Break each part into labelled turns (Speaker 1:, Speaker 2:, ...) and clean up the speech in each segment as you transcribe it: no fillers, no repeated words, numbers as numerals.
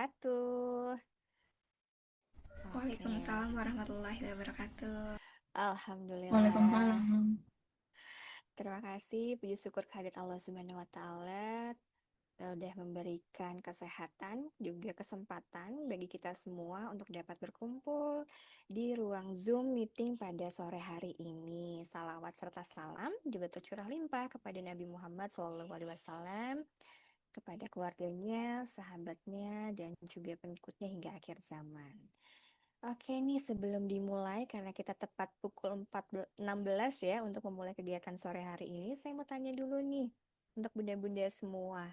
Speaker 1: wabarakatuh. Oke,
Speaker 2: Waalaikumsalam warahmatullahi wabarakatuh.
Speaker 1: Alhamdulillah.
Speaker 3: Waalaikumsalam.
Speaker 1: Terima kasih, puji syukur kehadirat Allah Subhanahu wa Ta'ala sudah memberikan kesehatan, juga kesempatan bagi kita semua untuk dapat berkumpul di ruang Zoom meeting pada sore hari ini. Salawat serta salam juga tercurah limpah kepada Nabi Muhammad SAW, kepada keluarganya, sahabatnya, dan juga pengikutnya hingga akhir zaman. Oke nih, sebelum dimulai, karena kita tepat pukul 16 ya untuk memulai kegiatan sore hari ini, saya mau tanya dulu nih, untuk bunda-bunda semua,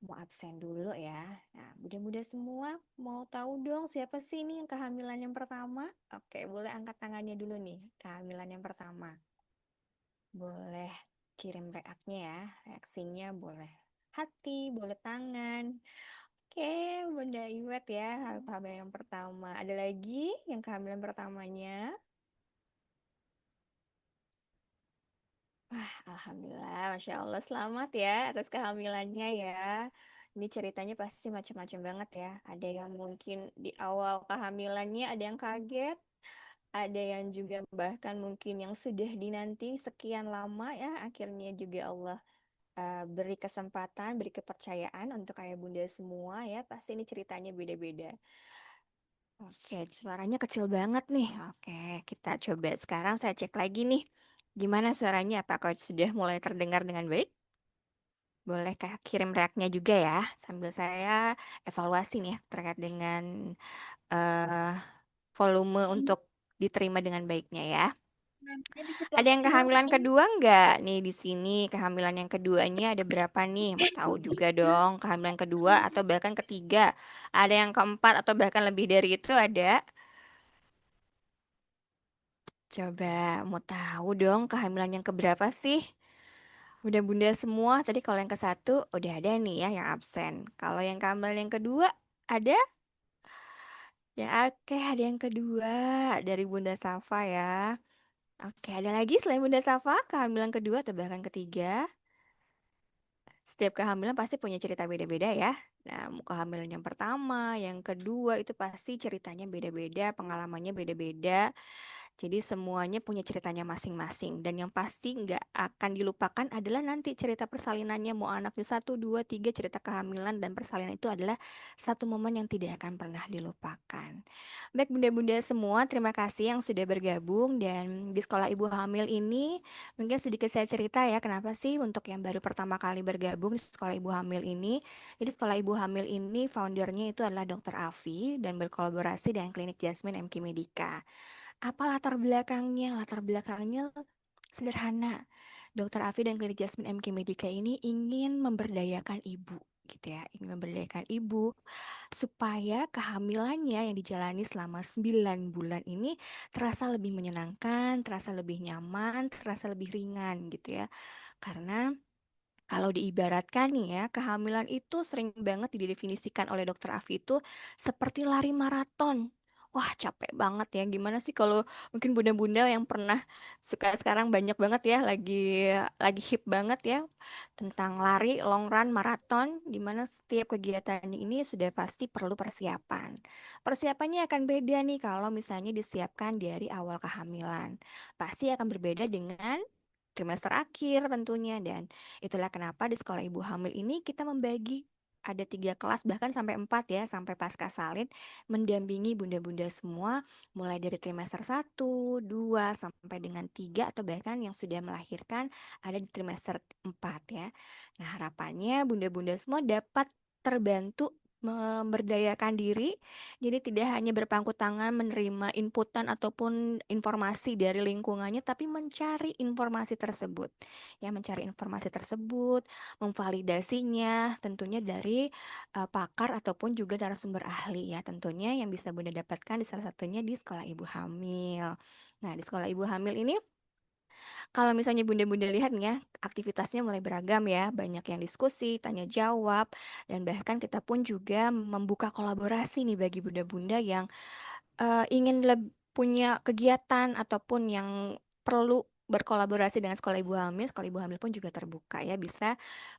Speaker 1: mau absen dulu ya. Nah, bunda-bunda semua mau tahu dong siapa sih ini yang kehamilan yang pertama? Oke, boleh angkat tangannya dulu nih, kehamilan yang pertama. Boleh kirim reaksinya ya, reaksinya boleh hati, boleh tangan. Oke, Bunda Iwet ya, kehamilan yang pertama. Ada lagi yang kehamilan pertamanya? Wah, Alhamdulillah, Masya Allah, selamat ya atas kehamilannya ya. Ini ceritanya pasti macam-macam banget ya. Ada yang mungkin di awal kehamilannya ada yang kaget, ada yang juga bahkan mungkin yang sudah dinanti sekian lama ya, akhirnya juga Allah beri kesempatan, beri kepercayaan untuk ayah bunda semua ya. Pasti ini ceritanya beda-beda. Oke, suaranya kecil banget nih. Oke, kita coba sekarang saya cek lagi nih. Gimana suaranya? Apakah sudah mulai terdengar dengan baik? Bolehkah kirim reaknya juga ya, sambil saya evaluasi nih ya, terkait dengan eh, volume untuk diterima dengan baiknya ya.
Speaker 3: Nantinya
Speaker 1: Ada yang
Speaker 3: diperkecil.
Speaker 1: kehamilan kedua nggak nih di sini? Kehamilan yang keduanya ada berapa nih? Mau tahu juga dong. Kehamilan kedua atau bahkan ketiga. Ada yang keempat atau bahkan lebih dari itu ada. Coba mau tahu dong kehamilan yang keberapa sih? Bunda-bunda semua, tadi kalau yang ke satu udah ada nih ya yang absen. Kalau yang kehamilan yang kedua ada? Ya oke, ada yang kedua dari Bunda Safa ya. Oke, ada lagi selain Bunda Safa, kehamilan kedua atau bahkan ketiga? Setiap kehamilan pasti punya cerita beda-beda ya. Nah, kehamilan yang pertama, yang kedua itu pasti ceritanya beda-beda, pengalamannya beda-beda. Jadi semuanya punya ceritanya masing-masing. Dan yang pasti nggak akan dilupakan adalah nanti cerita persalinannya. Mau anaknya satu, dua, tiga, cerita kehamilan dan persalinan itu adalah satu momen yang tidak akan pernah dilupakan. Baik bunda-bunda semua, terima kasih yang sudah bergabung. Dan di sekolah ibu hamil ini, mungkin sedikit saya cerita ya, kenapa sih untuk yang baru pertama kali bergabung di sekolah ibu hamil ini. Jadi sekolah ibu hamil ini, foundernya itu adalah Dr. Afi dan berkolaborasi dengan klinik Jasmine MK Medika. Apa latar belakangnya? Latar belakangnya sederhana. Dokter Afi dan Klinik Jasmine MK Medika ini ingin memberdayakan ibu, gitu ya, ingin memberdayakan ibu supaya kehamilannya yang dijalani selama 9 bulan ini terasa lebih menyenangkan, terasa lebih nyaman, terasa lebih ringan gitu ya. Karena kalau diibaratkan nih ya, kehamilan itu sering banget didefinisikan oleh dokter Afi itu seperti lari maraton. Wah, capek banget ya. Gimana sih kalau mungkin bunda-bunda yang pernah suka sekarang banyak banget ya, lagi hip banget ya tentang lari, long run, maraton, di mana setiap kegiatan ini sudah pasti perlu persiapan. Persiapannya akan beda nih kalau misalnya disiapkan dari awal kehamilan. Pasti akan berbeda dengan trimester akhir tentunya dan itulah kenapa di sekolah ibu hamil ini kita membagi ada 3 kelas bahkan sampai 4 ya sampai pasca salin mendampingi bunda-bunda semua mulai dari trimester 1, 2 sampai dengan 3 atau bahkan yang sudah melahirkan ada di trimester 4 ya. Nah harapannya bunda-bunda semua dapat terbantu memberdayakan diri jadi tidak hanya berpangku tangan menerima inputan ataupun informasi dari lingkungannya, tapi mencari informasi tersebut. Ya, mencari informasi tersebut, memvalidasinya tentunya dari pakar ataupun juga narasumber ahli ya tentunya yang bisa Bunda dapatkan di salah satunya di sekolah ibu hamil. Nah, di sekolah ibu hamil ini kalau misalnya bunda-bunda lihat nih ya, aktivitasnya mulai beragam ya, banyak yang diskusi, tanya jawab, dan bahkan kita pun juga membuka kolaborasi nih bagi bunda-bunda yang ingin punya kegiatan ataupun yang perlu berkolaborasi dengan Sekolah Ibu Hamil pun juga terbuka ya.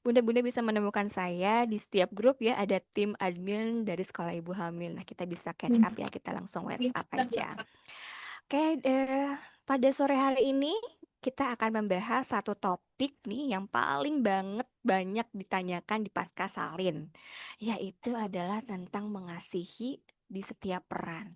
Speaker 1: Bunda-bunda bisa menemukan saya di setiap grup ya. Ada tim admin dari Sekolah Ibu Hamil. Nah, kita bisa catch up ya. Kita langsung WhatsApp aja. Oke, pada sore hari ini kita akan membahas satu topik nih yang paling banget banyak ditanyakan di pasca salin, yaitu adalah tentang mengasihi di setiap peran.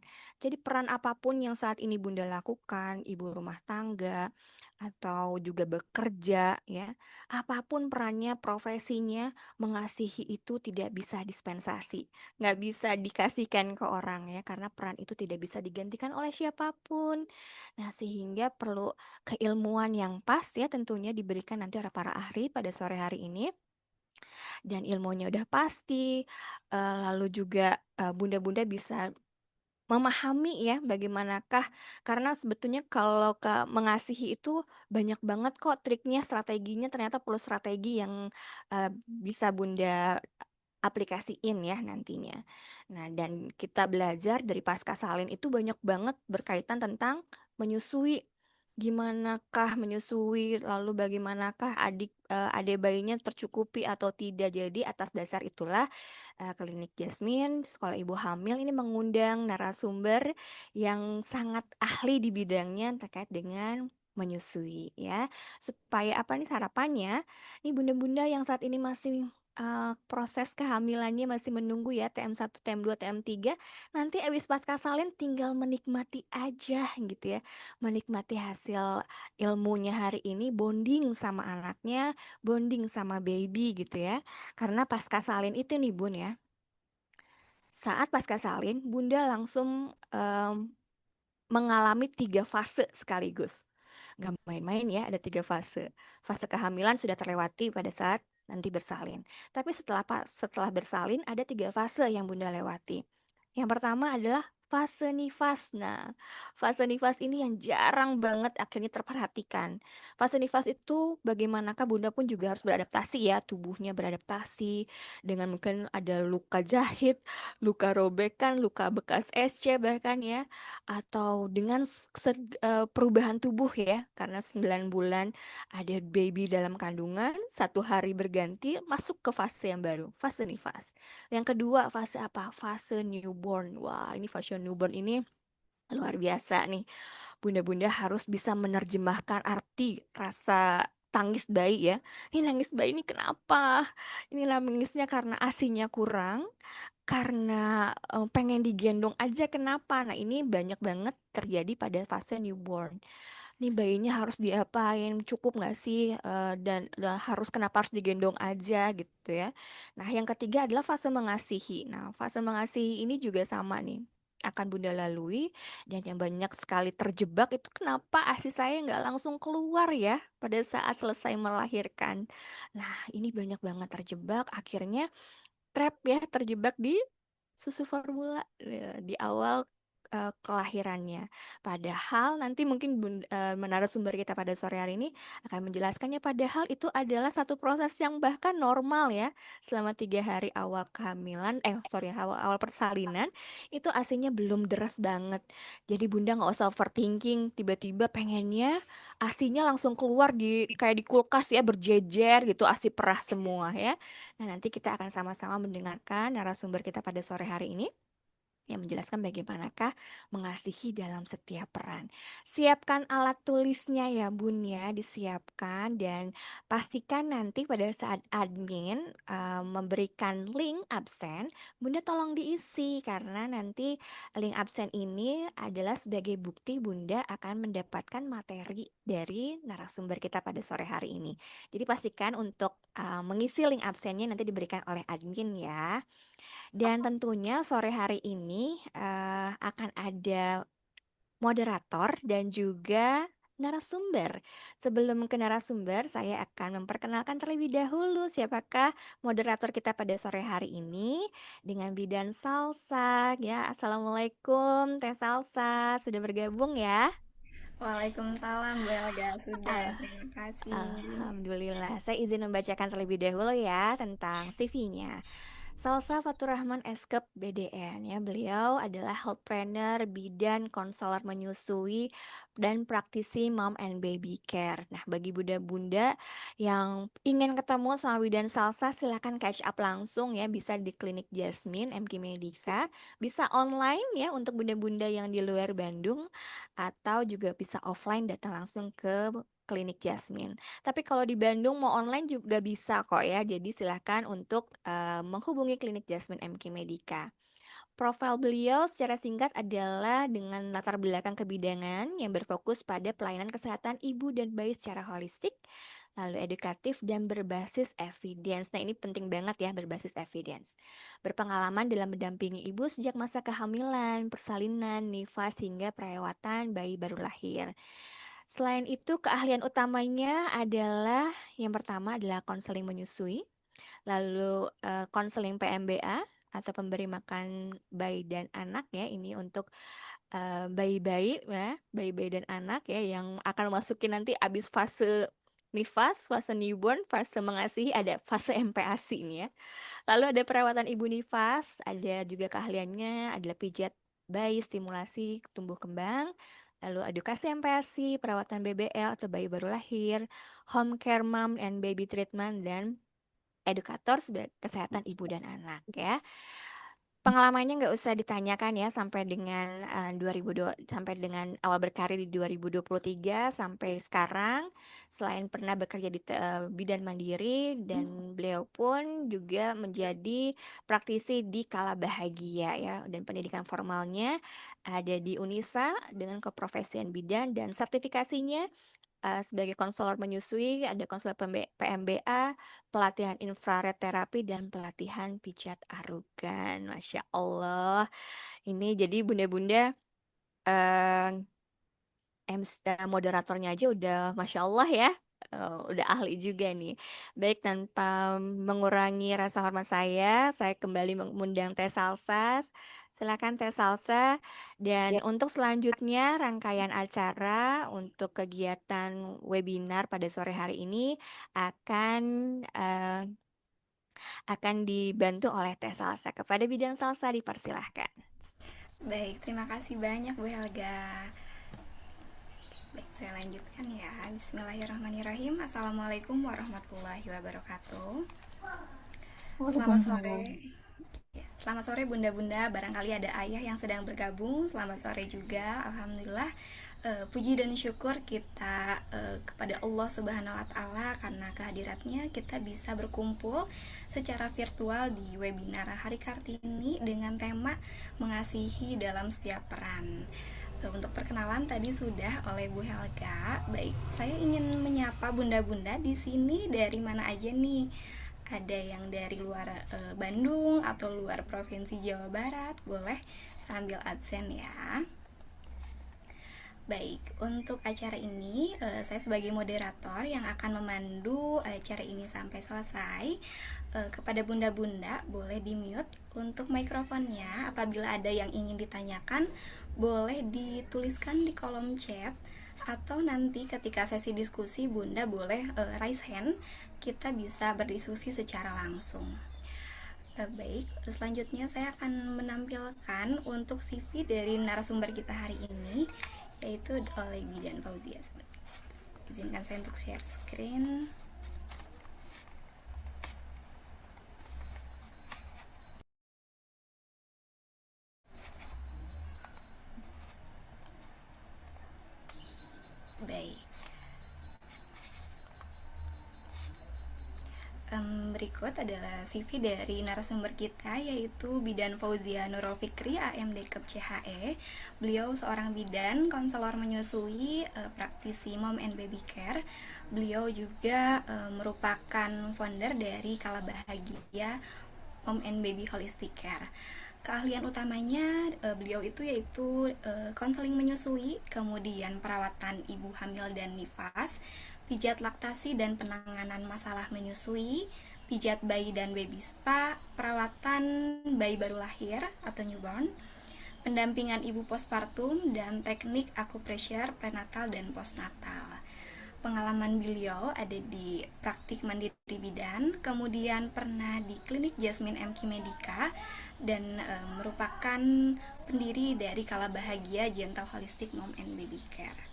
Speaker 1: Jadi peran apapun yang saat ini Bunda lakukan, ibu rumah tangga atau juga bekerja ya, apapun perannya, profesinya, mengasihi itu tidak bisa dispensasi, nggak bisa dikasihkan ke orang ya, karena peran itu tidak bisa digantikan oleh siapapun. Nah, sehingga perlu keilmuan yang pas ya tentunya diberikan nanti oleh para ahli pada sore hari ini, dan ilmunya udah pasti, lalu juga bunda-bunda bisa memahami ya bagaimanakah, karena sebetulnya kalau mengasihi itu banyak banget kok triknya, strateginya, ternyata perlu strategi yang bisa Bunda aplikasiin ya nantinya. Nah, dan kita belajar dari pasca salin itu banyak banget berkaitan tentang menyusui. Gimanakah menyusui, lalu bagaimanakah adik bayinya tercukupi atau tidak. Jadi atas dasar itulah Klinik Jasmine, Sekolah Ibu Hamil ini mengundang narasumber yang sangat ahli di bidangnya terkait dengan menyusui ya. Supaya apa nih harapannya? Nih bunda-bunda yang saat ini masih proses kehamilannya masih menunggu ya TM1, TM2, TM3, nanti abis pasca salin tinggal menikmati aja gitu ya. Menikmati hasil ilmunya hari ini, bonding sama anaknya, bonding sama baby gitu ya. Karena pasca salin itu nih Bun ya, saat pasca salin, Bunda langsung mengalami 3 fase sekaligus. Gak main-main ya, ada 3 fase. Fase kehamilan sudah terlewati pada saat nanti bersalin. Tapi setelah bersalin ada 3 fase yang Bunda lewati. Yang pertama adalah fase nifas. Nah, fase nifas ini yang jarang banget akhirnya terperhatikan. Fase nifas itu bagaimanakah Bunda pun juga harus beradaptasi ya, tubuhnya beradaptasi dengan mungkin ada luka jahit, luka robekan, luka bekas SC bahkan ya, atau dengan perubahan tubuh ya, karena 9 bulan ada baby dalam kandungan, 1 hari berganti masuk ke fase yang baru, fase nifas. Yang kedua fase apa? Fase newborn. Wah, ini fase newborn ini luar biasa nih. Bunda-bunda harus bisa menerjemahkan arti rasa tangis bayi ya. Ini nangis bayi ini kenapa? Ini nangisnya karena ASINY-nya kurang, karena pengen digendong aja kenapa? Nah, ini banyak banget terjadi pada fase newborn. Nih bayinya harus diapain, cukup nggak sih? Dan harus kenapa harus digendong aja gitu ya. Nah, yang ketiga adalah fase mengasihi. Nah, fase mengasihi ini juga sama nih, akan Bunda lalui, dan yang banyak sekali terjebak itu kenapa ASI saya nggak langsung keluar ya pada saat selesai melahirkan. Nah, ini banyak banget terjebak, akhirnya trap ya, terjebak di susu formula di awal kelahirannya. Padahal nanti mungkin narasumber kita pada sore hari ini akan menjelaskannya. Padahal itu adalah satu proses yang bahkan normal ya. Selama 3 hari awal kehamilan, sorry, awal persalinan itu asinya belum deras banget. Jadi bunda nggak usah overthinking. Tiba-tiba pengennya asinya langsung keluar di kayak di kulkas ya, berjejer gitu, asi perah semua ya. Nah, nanti kita akan sama-sama mendengarkan narasumber kita pada sore hari ini yang menjelaskan bagaimanakah mengasihi dalam setiap peran. Siapkan alat tulisnya ya Bun ya, disiapkan, dan pastikan nanti pada saat admin memberikan link absen, Bunda tolong diisi karena nanti link absen ini adalah sebagai bukti Bunda akan mendapatkan materi dari narasumber kita pada sore hari ini. Jadi pastikan untuk mengisi link absennya nanti diberikan oleh admin ya. Dan tentunya sore hari ini akan ada moderator dan juga narasumber. Sebelum ke narasumber, saya akan memperkenalkan terlebih dahulu siapakah moderator kita pada sore hari ini dengan bidan Salsa. Ya, Assalamualaikum Teh Salsa, sudah bergabung ya?
Speaker 2: Waalaikumsalam Bu Elga, sudah.
Speaker 1: Al-
Speaker 2: Terima kasih.
Speaker 1: Alhamdulillah. Saya izin membacakan terlebih dahulu ya tentang CV-nya. Salsa Faturrahman Eskep BDN ya. Beliau adalah health planner, bidan, konselor menyusui, dan praktisi mom and baby care. Nah, bagi bunda-bunda yang ingin ketemu sama bidan Salsa, silahkan catch up langsung ya. Bisa di klinik Jasmine, MQ Medica. Bisa online ya untuk bunda-bunda yang di luar Bandung. Atau juga bisa offline datang langsung ke klinik Jasmine. Tapi kalau di Bandung mau online juga bisa kok ya. Jadi silahkan untuk menghubungi klinik Jasmine MQ Medica. Profil beliau secara singkat adalah dengan latar belakang kebidanan yang berfokus pada pelayanan kesehatan ibu dan bayi secara holistik, lalu edukatif dan berbasis evidence. Nah, ini penting banget ya, berbasis evidence. Berpengalaman dalam mendampingi ibu sejak masa kehamilan, persalinan, nifas hingga perawatan bayi baru lahir. Selain itu, keahlian utamanya adalah yang pertama adalah konseling menyusui, lalu konseling PMBA atau pemberi makan bayi dan anak ya, ini untuk bayi-bayi ya, bayi-bayi dan anak ya yang akan masukin nanti abis fase nifas, fase newborn, fase mengasihi, ada fase MPASI ini ya. Lalu ada perawatan ibu nifas, ada juga keahliannya adalah pijat bayi, stimulasi tumbuh kembang, lalu edukasi MPASI, perawatan BBL atau bayi baru lahir, home care mom and baby treatment, dan edukator kesehatan ibu dan anak ya. Pengalamannya nggak usah ditanyakan ya sampai dengan 2002 sampai dengan awal berkarir di 2023 sampai sekarang. Selain pernah bekerja di bidan mandiri dan beliau pun juga menjadi praktisi di Kala Bahagia ya, dan pendidikan formalnya ada di Unisa dengan keprofesian bidan dan sertifikasinya sebagai konselor menyusui, ada konselor PMBA, pelatihan infrared terapi, dan pelatihan pijat arugan. Masya Allah. Ini jadi bunda-bunda eh, moderatornya aja udah Masya Allah ya. Udah ahli juga nih. Baik, tanpa mengurangi rasa hormat saya kembali mengundang Teh Salsa. Silakan Teh Salsa. Dan untuk selanjutnya rangkaian acara untuk kegiatan webinar pada sore hari ini akan eh, akan dibantu oleh Teh Salsa. Kepada bidang salsa dipersilahkan.
Speaker 2: Baik, terima kasih banyak Bu Helga. Baik, saya lanjutkan ya. Bismillahirrahmanirrahim. Assalamualaikum warahmatullahi wabarakatuh. Selamat sore.
Speaker 3: Waalaikumsalam.
Speaker 2: Ya, selamat sore bunda-bunda. Barangkali ada ayah yang sedang bergabung. Selamat sore juga. Alhamdulillah. Puji dan syukur kita kepada Allah Subhanahu Wa Taala karena kehadiratnya kita bisa berkumpul secara virtual di webinar hari Kartini dengan tema mengasihi dalam setiap peran. Untuk perkenalan tadi sudah oleh Bu Helga. Baik, saya ingin menyapa bunda-bunda di sini dari mana aja nih? Ada yang dari luar Bandung atau luar Provinsi Jawa Barat, boleh sambil absen ya. Baik, untuk acara ini saya sebagai moderator yang akan memandu acara ini sampai selesai. Kepada bunda-bunda boleh di-mute untuk mikrofonnya. Apabila ada yang ingin ditanyakan, boleh dituliskan di kolom chat atau nanti ketika sesi diskusi bunda boleh raise hand, kita bisa berdiskusi secara langsung. Baik, selanjutnya saya akan menampilkan untuk CV dari narasumber kita hari ini, yaitu oleh Bidan Fauzia. Izinkan saya untuk share screen. Baik. Berikut adalah CV dari narasumber kita, yaitu Bidan Fauzia Nurul Fikri, AMD Kep CHE. Beliau seorang bidan, konselor menyusui, praktisi mom and baby care. Beliau juga merupakan founder dari Kala Bahagia Mom and Baby Holistic Care. Keahlian utamanya beliau itu yaitu konseling menyusui, kemudian perawatan ibu hamil dan nifas, pijat laktasi dan penanganan masalah menyusui, pijat bayi dan baby spa, perawatan bayi baru lahir atau newborn, pendampingan ibu postpartum, dan teknik akupressure prenatal dan postnatal. pengalaman beliau ada di praktik mandiri bidan, kemudian pernah di klinik Jasmine MQ Medica, dan merupakan pendiri dari Kala Bahagia Gentle Holistic Mom and Baby Care.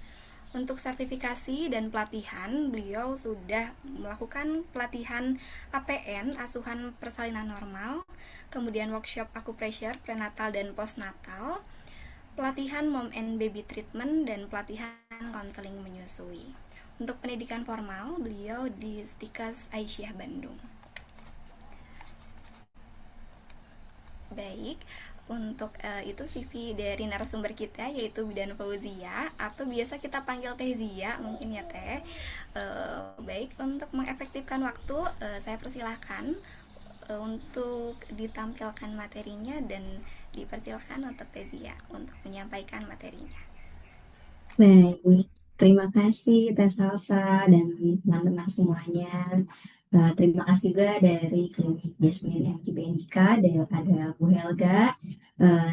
Speaker 2: Untuk sertifikasi dan pelatihan, beliau sudah melakukan pelatihan APN, asuhan persalinan normal, kemudian workshop acupressure prenatal dan postnatal, pelatihan mom and baby treatment, dan pelatihan konseling menyusui. Untuk pendidikan formal, beliau di Stikas Aisyah Bandung. Baik, untuk itu CV dari narasumber kita yaitu Bidan Fauzia, atau biasa kita panggil Teh Zia mungkin ya Teh. Baik, untuk mengefektifkan waktu, saya persilahkan untuk ditampilkan materinya, dan dipersilakan untuk Teh Zia untuk menyampaikan materinya.
Speaker 3: Baik, terima kasih Teh Salsa dan teman-teman semuanya. Terima kasih juga dari Klinik Jasmine MD BNK, ada Bu Helga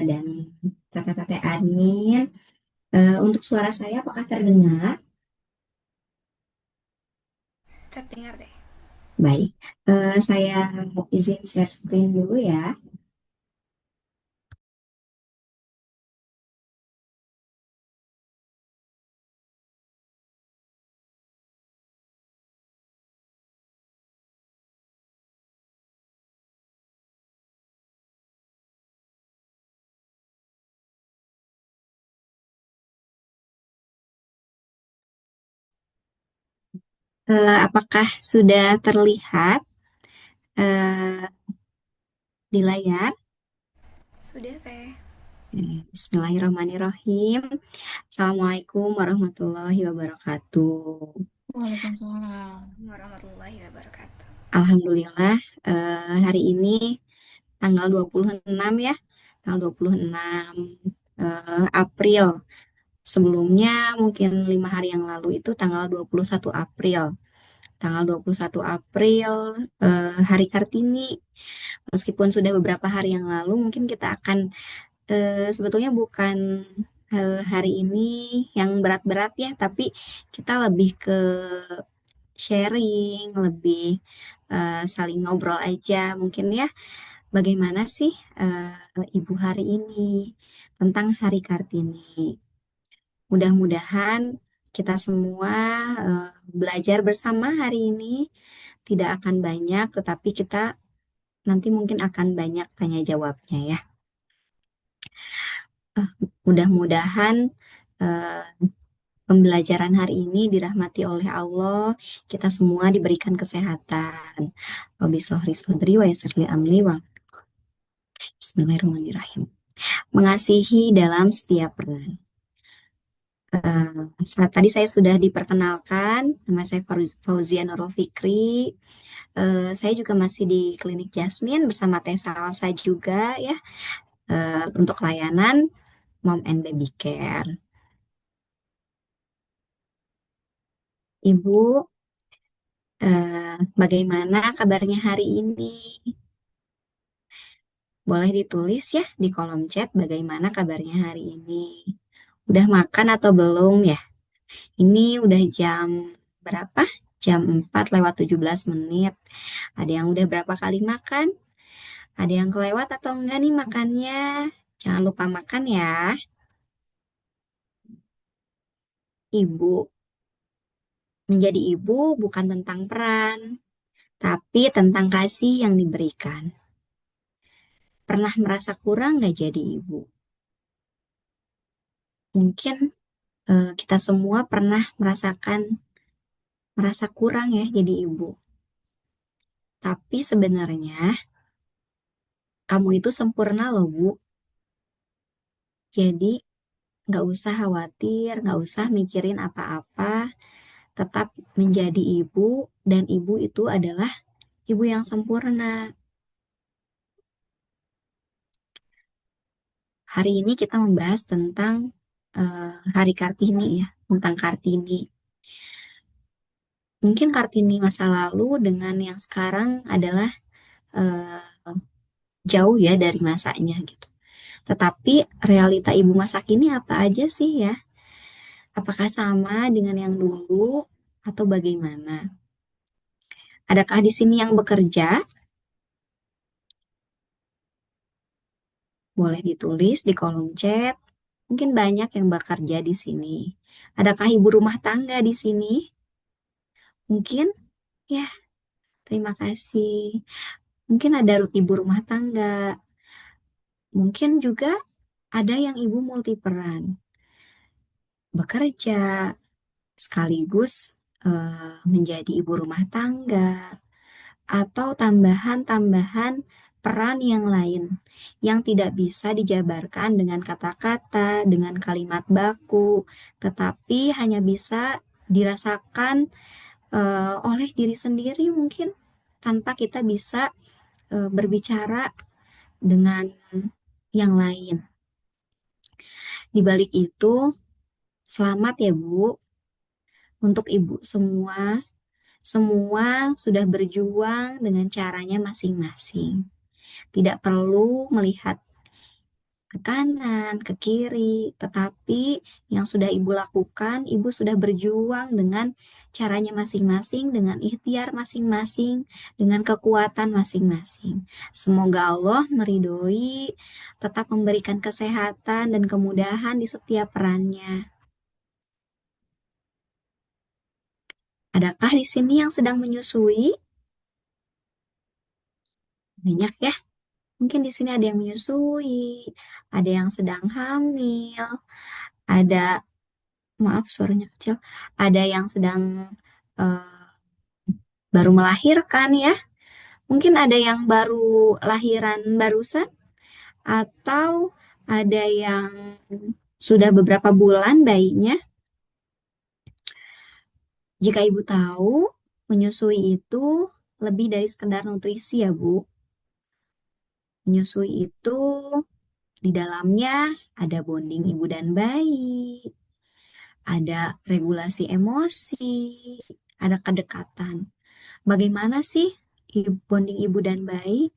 Speaker 3: dan kakak-kakak admin. Untuk suara saya apakah terdengar?
Speaker 2: Terdengar Teh?
Speaker 3: Baik, saya izin share screen dulu ya. Apakah sudah terlihat eh, di layar?
Speaker 2: Sudah Teh.
Speaker 3: Bismillahirrahmanirrahim. Assalamualaikum warahmatullahi wabarakatuh.
Speaker 1: Waalaikumsalam.
Speaker 2: Warahmatullahi wabarakatuh.
Speaker 3: Alhamdulillah, hari ini tanggal 26 ya, tanggal 26 April. Sebelumnya mungkin 5 hari yang lalu itu tanggal 21 April. Tanggal 21 April, Hari Kartini. Meskipun sudah beberapa hari yang lalu, mungkin kita akan sebetulnya bukan hari ini yang berat-berat ya, tapi kita lebih ke sharing, lebih saling ngobrol aja mungkin ya. Bagaimana sih Ibu hari ini tentang Hari Kartini? Mudah-mudahan kita semua belajar bersama hari ini tidak akan banyak, tetapi kita nanti mungkin akan banyak tanya jawabnya ya. Mudah-mudahan eh, pembelajaran hari ini dirahmati oleh Allah, kita semua diberikan kesehatan. Robi sohri sodri wa yasirli amli wa Bismillahirrahmanirrahim. Mengasihi dalam setiap peran. Saat tadi saya sudah diperkenalkan, nama saya Fauzia Nurul Fikri. Saya juga masih di Klinik Jasmine bersama Teh Salsa juga ya, untuk layanan Mom and Baby Care. Ibu, bagaimana kabarnya hari ini? Boleh ditulis ya di kolom chat bagaimana kabarnya hari ini. Udah makan atau belum ya? Ini udah jam berapa? Jam 4 lewat 17 menit. Ada yang udah berapa kali makan? Ada yang kelewat atau enggak nih makannya? Jangan lupa makan ya. Ibu, menjadi ibu bukan tentang peran, tapi tentang kasih yang diberikan. Pernah merasa kurang nggak jadi ibu? Mungkin kita semua pernah merasa kurang ya jadi ibu. Tapi sebenarnya kamu itu sempurna loh Bu. Jadi nggak usah khawatir, nggak usah mikirin apa-apa. Tetap menjadi ibu dan ibu itu adalah ibu yang sempurna. Hari ini kita membahas tentang Hari Kartini ya, tentang Kartini. Mungkin Kartini masa lalu dengan yang sekarang adalah eh, jauh ya dari masanya gitu. Tetapi realita ibu masa kini apa aja sih ya? Apakah sama dengan yang dulu? atau bagaimana? Adakah di sini yang bekerja? Boleh ditulis di kolom chat. Mungkin banyak yang bekerja di sini. Adakah ibu rumah tangga di sini? Mungkin ya, terima kasih. Mungkin ada ibu rumah tangga. Mungkin juga ada yang ibu multiperan, bekerja sekaligus menjadi ibu rumah tangga atau tambahan-tambahan peran yang lain yang tidak bisa dijabarkan dengan kata-kata, dengan kalimat baku, tetapi hanya bisa dirasakan oleh diri sendiri mungkin tanpa kita bisa berbicara dengan yang lain. Di balik itu, selamat ya Bu untuk Ibu semua. Semua sudah berjuang dengan caranya masing-masing. Tidak perlu melihat ke kanan, ke kiri, tetapi yang sudah Ibu lakukan, Ibu sudah berjuang dengan caranya masing-masing, dengan ikhtiar masing-masing, dengan kekuatan masing-masing. Semoga Allah meridhoi, tetap memberikan kesehatan dan kemudahan di setiap perannya. Adakah di sini yang sedang menyusui? Banyak ya. Mungkin di sini ada yang menyusui, ada yang sedang hamil, ada, maaf suaranya kecil, ada yang sedang eh, baru melahirkan ya. Mungkin ada yang baru lahiran barusan, atau ada yang sudah beberapa bulan bayinya. Jika ibu tahu, menyusui itu lebih dari sekedar nutrisi ya Bu. Menyusui itu di dalamnya ada bonding ibu dan bayi, ada regulasi emosi, ada kedekatan. Bagaimana sih bonding ibu dan bayi?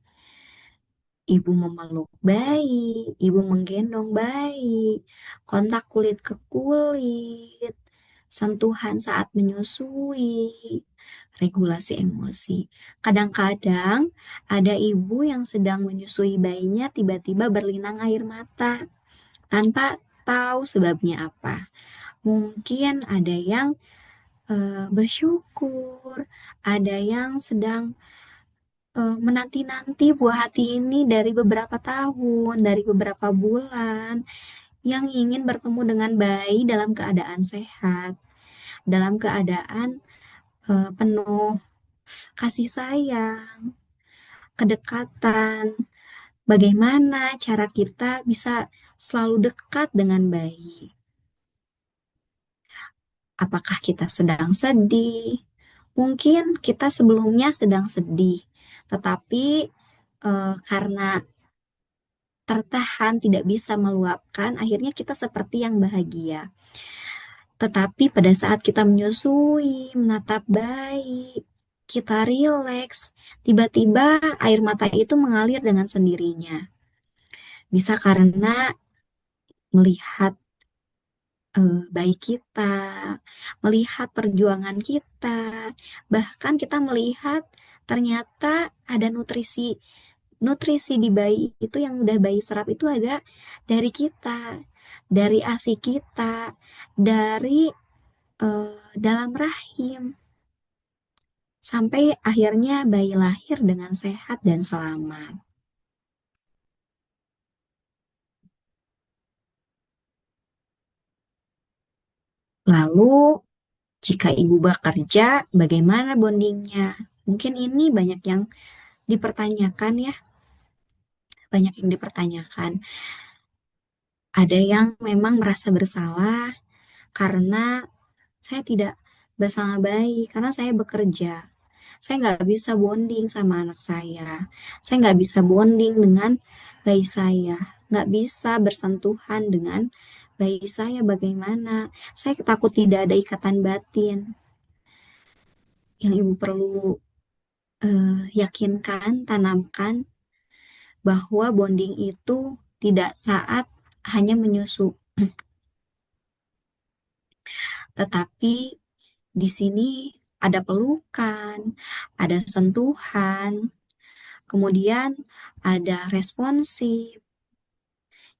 Speaker 3: Ibu memeluk bayi, ibu menggendong bayi, kontak kulit ke kulit, sentuhan saat menyusui, regulasi emosi. Kadang-kadang ada ibu yang sedang menyusui bayinya tiba-tiba berlinang air mata tanpa tahu sebabnya apa. Mungkin ada yang bersyukur, ada yang sedang menanti-nanti buah hati ini dari beberapa tahun, dari beberapa bulan, yang ingin bertemu dengan bayi dalam keadaan sehat, dalam keadaan penuh kasih sayang, kedekatan. Bagaimana cara kita bisa selalu dekat dengan bayi? Apakah kita sedang sedih? Mungkin kita sebelumnya sedang sedih, tetapi karena tertahan tidak bisa meluapkan, akhirnya kita seperti yang bahagia. Tetapi pada saat kita menyusui, menatap bayi, kita rileks, tiba-tiba air mata itu mengalir dengan sendirinya. Bisa karena melihat bayi kita, melihat perjuangan kita, bahkan kita melihat ternyata ada nutrisi nutrisi di bayi itu yang udah bayi serap itu ada dari kita, dari ASI kita, dari dalam rahim, sampai akhirnya bayi lahir dengan sehat dan selamat. Lalu, jika ibu bekerja, bagaimana bondingnya? Mungkin ini banyak yang dipertanyakan ya, banyak yang dipertanyakan. Ada yang memang merasa bersalah karena saya tidak bersama bayi, karena saya bekerja. Saya nggak bisa bonding sama anak saya. Saya nggak bisa bonding dengan bayi saya. Nggak bisa bersentuhan dengan bayi saya bagaimana. Saya takut tidak ada ikatan batin. Yang ibu perlu yakinkan, tanamkan bahwa bonding itu tidak saat hanya menyusu, tetapi Di sini ada pelukan, ada sentuhan, kemudian ada responsif.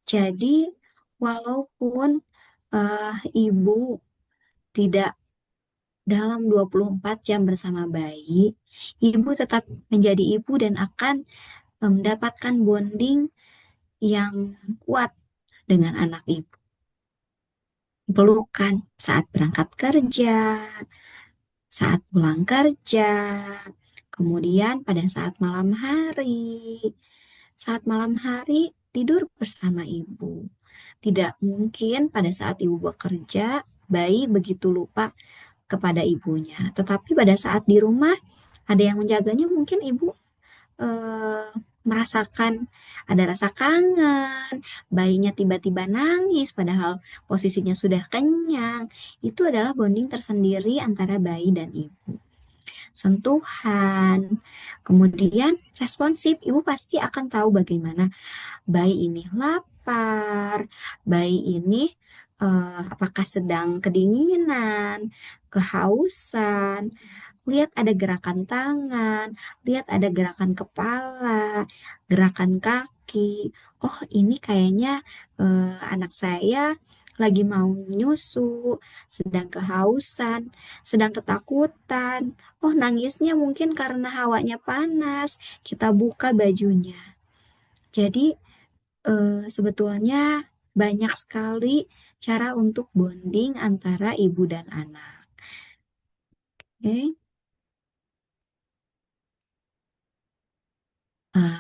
Speaker 3: Jadi, walaupun ibu tidak dalam 24 jam bersama bayi, ibu tetap menjadi ibu dan akan mendapatkan bonding yang kuat dengan anak ibu. Pelukan saat berangkat kerja, saat pulang kerja, kemudian pada saat malam hari tidur bersama ibu. Tidak mungkin pada saat ibu bekerja, bayi begitu lupa kepada ibunya. Tetapi pada saat di rumah ada yang menjaganya, mungkin ibu eh, merasakan ada rasa kangen, bayinya tiba-tiba nangis padahal posisinya sudah kenyang. Itu adalah bonding tersendiri antara bayi dan ibu. Sentuhan, kemudian responsif, ibu pasti akan tahu bagaimana bayi ini lapar, bayi ini apakah sedang kedinginan, kehausan. Lihat ada gerakan tangan, lihat ada gerakan kepala, gerakan kaki. Oh, ini kayaknya anak saya lagi mau nyusu, sedang kehausan, sedang ketakutan. Oh, nangisnya mungkin karena hawanya panas. Kita buka bajunya. Jadi, sebetulnya banyak sekali cara untuk bonding antara ibu dan anak. Oke.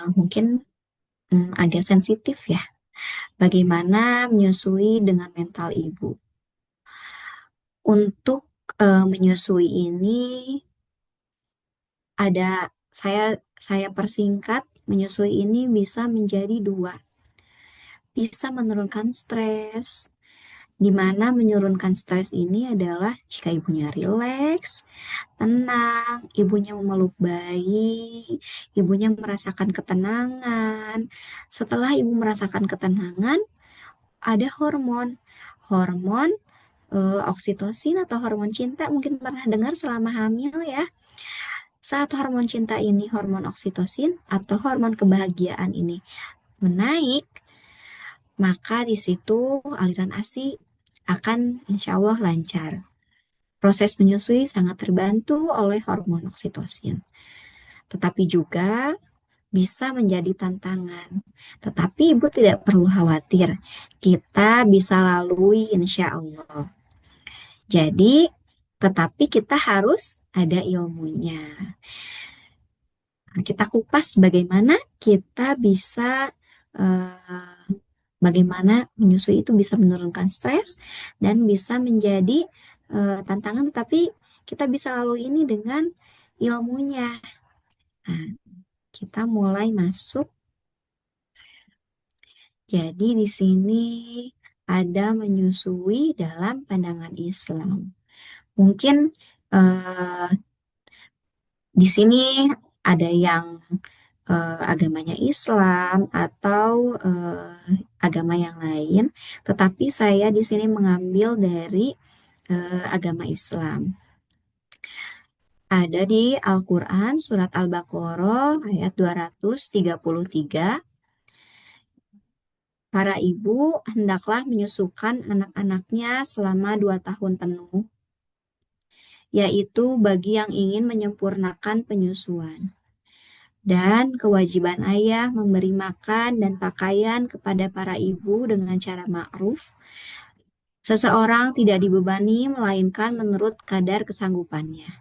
Speaker 3: Mungkin agak sensitif ya. Bagaimana menyusui dengan mental ibu? Untuk menyusui ini ada saya persingkat, menyusui ini bisa menjadi dua. Bisa menurunkan stres, di mana menurunkan stres ini adalah jika ibunya rileks, tenang, ibunya memeluk bayi, ibunya merasakan ketenangan. Setelah ibu merasakan ketenangan, ada hormon. Hormon oksitosin atau hormon cinta, mungkin pernah dengar selama hamil ya. Saat hormon cinta ini, hormon oksitosin atau hormon kebahagiaan ini menaik, maka di situ aliran ASI akan insya Allah lancar. Proses menyusui sangat terbantu oleh hormon oksitosin. Tetapi juga bisa menjadi tantangan. Tetapi ibu tidak perlu khawatir. Kita bisa lalui insya Allah. Jadi, tetapi kita harus ada ilmunya. Nah, kita kupas bagaimana kita bisa bagaimana menyusui itu bisa menurunkan stres dan bisa menjadi tantangan, tetapi kita bisa lalui ini dengan ilmunya. Nah, kita mulai masuk. Jadi di sini ada menyusui dalam pandangan Islam. Mungkin eh, di sini ada yang agamanya Islam atau agama yang lain, tetapi saya di sini mengambil dari agama Islam. Ada di Al-Quran, surat Al-Baqarah, ayat 233. Para ibu hendaklah menyusukan anak-anaknya selama 2 tahun penuh, yaitu bagi yang ingin menyempurnakan penyusuan. Dan kewajiban ayah memberi makan dan pakaian kepada para ibu dengan cara ma'ruf. Seseorang tidak dibebani melainkan menurut kadar kesanggupannya.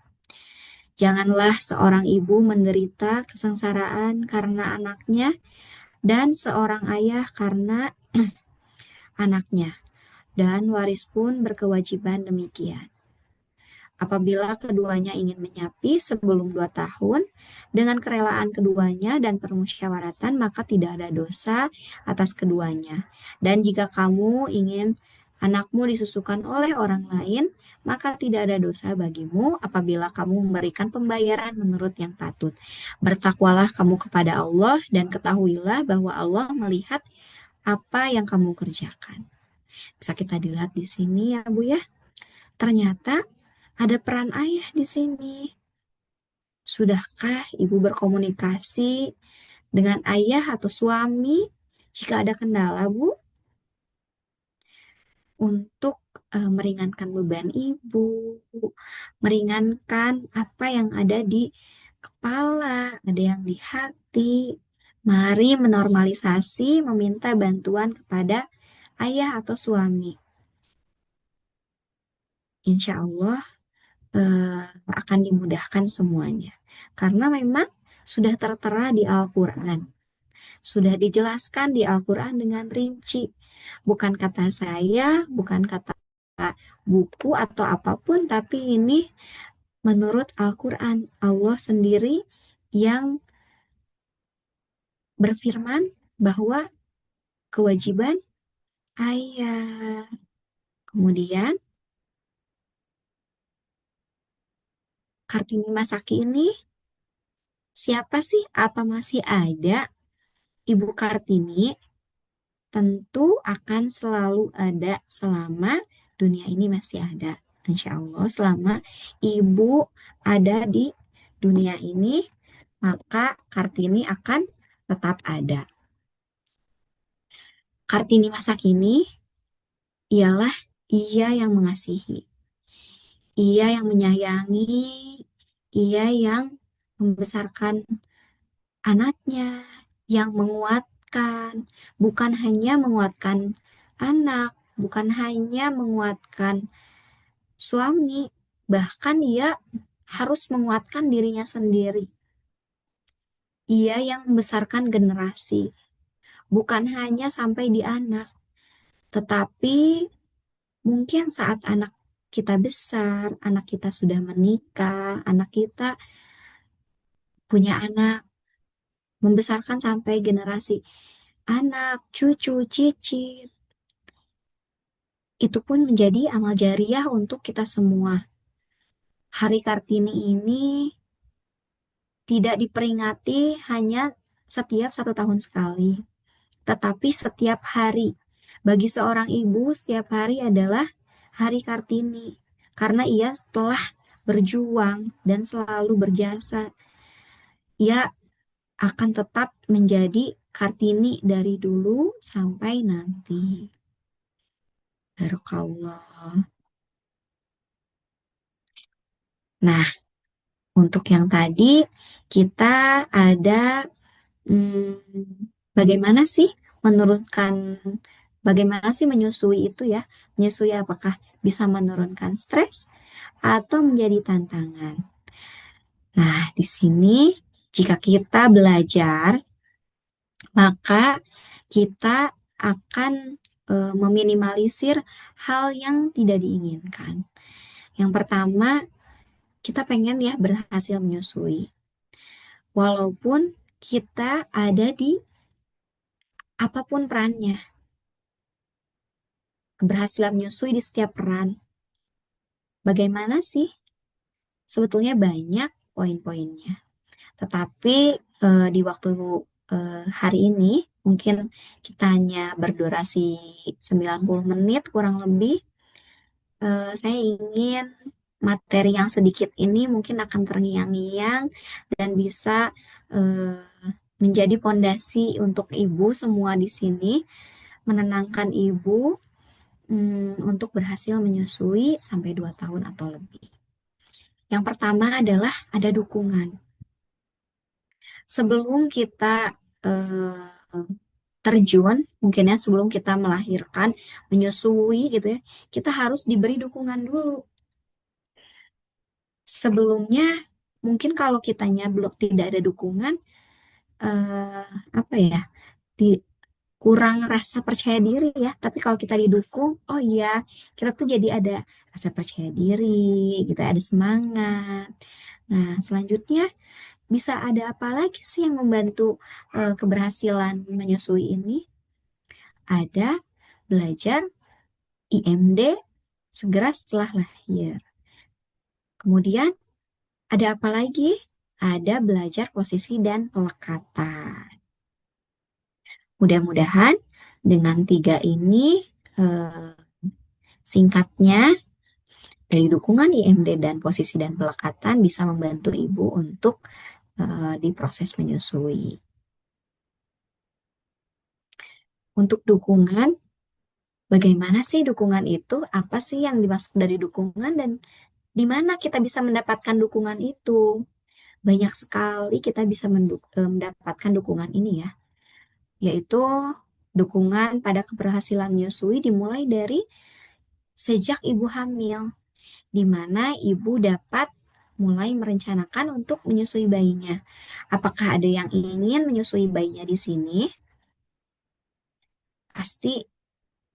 Speaker 3: Janganlah seorang ibu menderita kesengsaraan karena anaknya dan seorang ayah karena anaknya. Dan waris pun berkewajiban demikian. Apabila keduanya ingin menyapi sebelum 2 tahun, dengan kerelaan keduanya dan permusyawaratan, maka tidak ada dosa atas keduanya. Dan jika kamu ingin anakmu disusukan oleh orang lain, maka tidak ada dosa bagimu apabila kamu memberikan pembayaran menurut yang patut. Bertakwalah kamu kepada Allah dan ketahuilah bahwa Allah melihat apa yang kamu kerjakan. Bisa kita dilihat di sini ya Bu ya. Ternyata Ada peran ayah di sini. Sudahkah ibu berkomunikasi dengan ayah atau suami jika ada kendala, Bu, untuk meringankan beban ibu, meringankan apa yang ada di kepala, ada yang di hati. Mari menormalisasi meminta bantuan kepada ayah atau suami. Insya Allah akan dimudahkan semuanya. Karena memang sudah tertera di Al-Quran. Sudah dijelaskan di Al-Quran dengan rinci. Bukan kata saya, bukan kata buku atau apapun, tapi ini menurut Al-Quran. Allah sendiri yang berfirman bahwa kewajiban ayah. Kemudian Kartini Masaki ini siapa sih? Apa masih ada Ibu Kartini? Tentu akan selalu ada selama dunia ini masih ada. Insya Allah selama ibu ada di dunia ini, maka Kartini akan tetap ada. Kartini masa kini ialah ia yang mengasihi, ia yang menyayangi, ia yang membesarkan anaknya, yang menguatkan, bukan hanya menguatkan anak, bukan hanya menguatkan suami, bahkan ia harus menguatkan dirinya sendiri. Ia yang membesarkan generasi, bukan hanya sampai di anak, tetapi mungkin saat anak kita besar, anak kita sudah menikah, anak kita punya anak, membesarkan sampai generasi anak, cucu, cicit. Itu pun menjadi amal jariah untuk kita semua. Hari Kartini ini tidak diperingati hanya setiap 1 tahun sekali, tetapi setiap hari. Bagi seorang ibu, setiap hari adalah Hari Kartini, karena ia setelah berjuang dan selalu berjasa, ia akan tetap menjadi Kartini dari dulu sampai nanti. Barokallah. Nah, untuk yang tadi kita ada bagaimana sih menurunkan, bagaimana sih menyusui itu ya? Menyusui apakah bisa menurunkan stres atau menjadi tantangan? Nah, di sini jika kita belajar, maka kita akan meminimalisir hal yang tidak diinginkan. Yang pertama, kita pengen ya berhasil menyusui. Walaupun kita ada di apapun perannya, keberhasilan menyusui di setiap peran. Bagaimana sih? Sebetulnya banyak poin-poinnya. Tetapi di waktu hari ini mungkin kita hanya berdurasi 90 menit kurang lebih. Saya ingin materi yang sedikit ini mungkin akan terngiang-ngiang dan bisa eh, menjadi pondasi untuk ibu semua di sini, menenangkan ibu untuk berhasil menyusui sampai 2 tahun atau lebih. Yang pertama adalah ada dukungan. Sebelum kita terjun, mungkin ya sebelum kita melahirkan, menyusui gitu ya, kita harus diberi dukungan dulu. Sebelumnya, mungkin kalau kitanya belum tidak ada dukungan, eh, apa ya, di, kurang rasa percaya diri ya. Tapi kalau kita didukung, oh iya, kita tuh jadi ada rasa percaya diri, gitu, ada semangat. Nah, selanjutnya bisa ada apa lagi sih yang membantu keberhasilan menyusui ini? Ada belajar IMD segera setelah lahir. Kemudian ada apa lagi? Ada belajar posisi dan pelekatan. Mudah-mudahan dengan 3 ini singkatnya Dari dukungan IMD dan posisi dan pelekatan bisa membantu ibu untuk di proses menyusui. Untuk dukungan, bagaimana sih dukungan itu? Apa sih yang dimaksud dari dukungan dan di mana kita bisa mendapatkan dukungan itu? Banyak sekali kita bisa mendapatkan dukungan ini ya, yaitu dukungan pada keberhasilan menyusui dimulai dari sejak ibu hamil, di mana ibu dapat mulai merencanakan untuk menyusui bayinya. Apakah ada yang ingin menyusui bayinya di sini? Pasti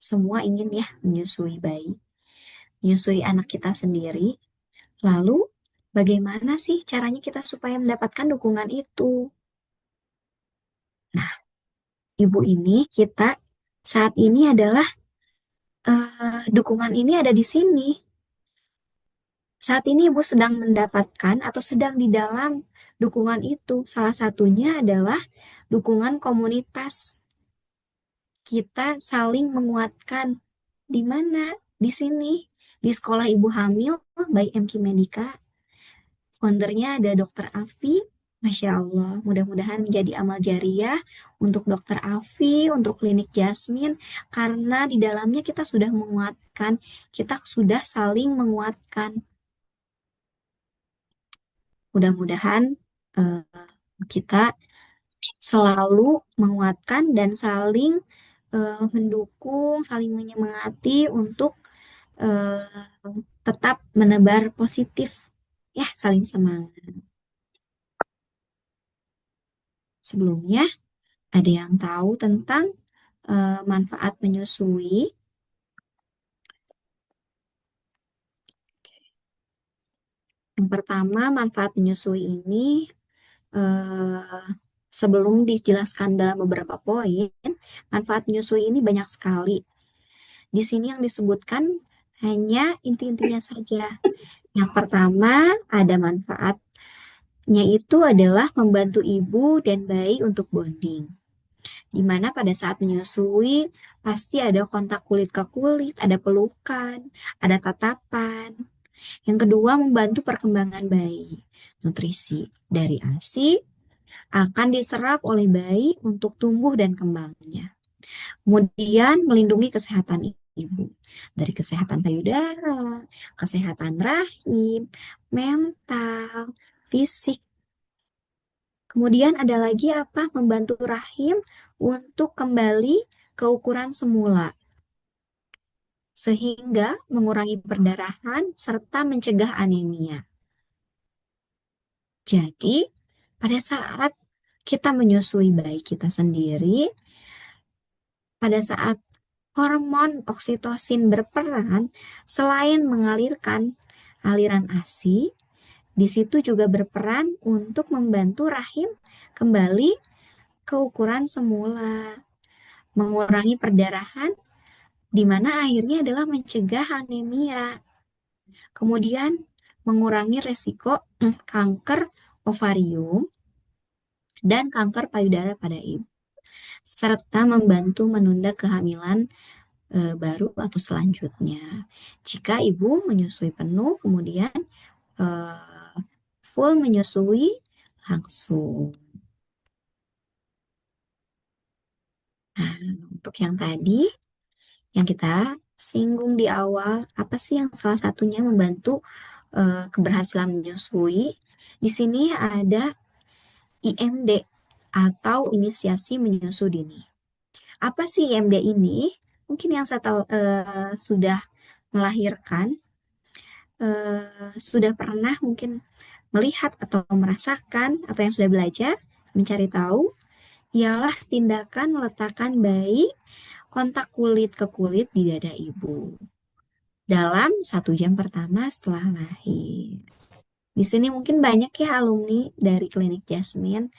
Speaker 3: semua ingin ya menyusui bayi, menyusui anak kita sendiri. Lalu, bagaimana sih caranya kita supaya mendapatkan dukungan itu? Nah, ibu ini kita saat ini adalah dukungan ini ada di sini. Saat ini ibu sedang mendapatkan atau sedang di dalam dukungan itu. Salah satunya adalah dukungan komunitas. Kita saling menguatkan. Di mana? Di sini. Di sekolah ibu hamil by MQ Medika. Foundernya ada Dokter Afi. Masya Allah, mudah-mudahan menjadi amal jariah untuk Dokter Afi, untuk klinik Jasmine, karena di dalamnya kita sudah menguatkan, kita sudah saling menguatkan. Mudah-mudahan eh, kita selalu menguatkan dan saling mendukung, saling menyemangati untuk eh, tetap menebar positif, ya, saling semangat. Sebelumnya, ada yang tahu tentang manfaat menyusui? Yang pertama, manfaat menyusui ini eh, sebelum dijelaskan dalam beberapa poin, manfaat menyusui ini banyak sekali. Di sini yang disebutkan hanya inti-intinya saja. Yang pertama, ada manfaatnya itu adalah membantu ibu dan bayi untuk bonding. Di mana pada saat menyusui pasti ada kontak kulit ke kulit, ada pelukan, ada tatapan. Yang kedua, membantu perkembangan bayi. Nutrisi dari ASI akan diserap oleh bayi untuk tumbuh dan kembangnya. Kemudian melindungi kesehatan ibu dari kesehatan payudara, kesehatan rahim, mental, fisik. Kemudian ada lagi apa? Membantu rahim untuk kembali ke ukuran semula sehingga mengurangi perdarahan serta mencegah anemia. Jadi, pada saat kita menyusui bayi kita sendiri, pada saat hormon oksitosin berperan, selain mengalirkan aliran ASI, di situ juga berperan untuk membantu rahim kembali ke ukuran semula, mengurangi perdarahan, di mana akhirnya adalah mencegah anemia. Kemudian mengurangi resiko kanker ovarium dan kanker payudara pada ibu, serta membantu menunda kehamilan baru atau selanjutnya. Jika ibu menyusui penuh, kemudian full menyusui langsung. Nah, untuk yang tadi, yang kita singgung di awal, apa sih yang salah satunya membantu keberhasilan menyusui? Di sini ada IMD atau inisiasi menyusu dini. Apa sih IMD ini? Mungkin yang saya tahu, sudah melahirkan, sudah pernah mungkin melihat atau merasakan atau yang sudah belajar mencari tahu ialah tindakan meletakkan bayi kontak kulit ke kulit di dada ibu dalam 1 jam pertama setelah lahir. Di sini mungkin banyak ya alumni dari klinik Jasmine,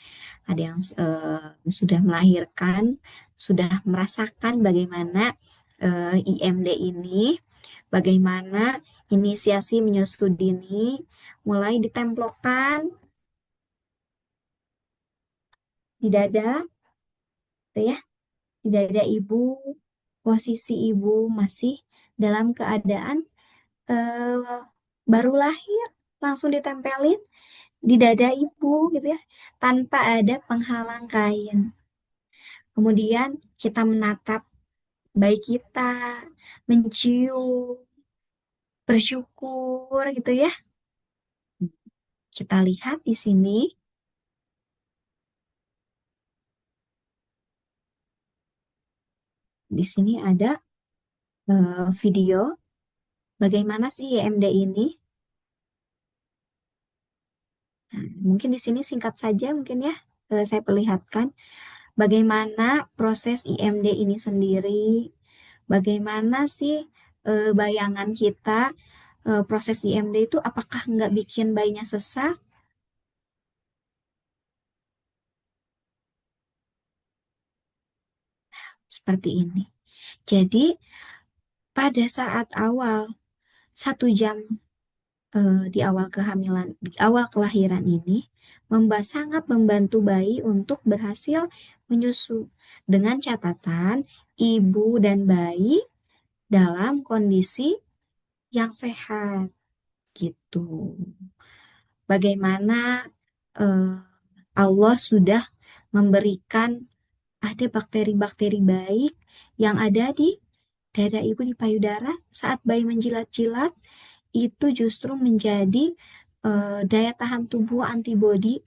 Speaker 3: ada yang sudah melahirkan, sudah merasakan bagaimana IMD ini, bagaimana inisiasi menyusu dini, mulai ditempelkan di dada, gitu ya, di dada ibu, posisi ibu masih dalam keadaan baru lahir langsung ditempelin di dada ibu gitu ya, tanpa ada penghalang kain. Kemudian kita menatap bayi kita, mencium, bersyukur gitu ya. Kita lihat di sini, di sini ada video bagaimana sih YMD ini. Nah, mungkin di sini singkat saja mungkin ya, saya perlihatkan bagaimana proses IMD ini sendiri, bagaimana sih bayangan kita proses IMD itu apakah nggak bikin bayinya sesak? Seperti ini. Jadi pada saat awal 1 jam di awal kehamilan, di awal kelahiran ini, sangat membantu bayi untuk berhasil menyusu dengan catatan ibu dan bayi dalam kondisi yang sehat gitu. Bagaimana eh, Allah sudah memberikan ada bakteri-bakteri baik yang ada di dada ibu di payudara saat bayi menjilat-jilat itu justru menjadi daya tahan tubuh antibodi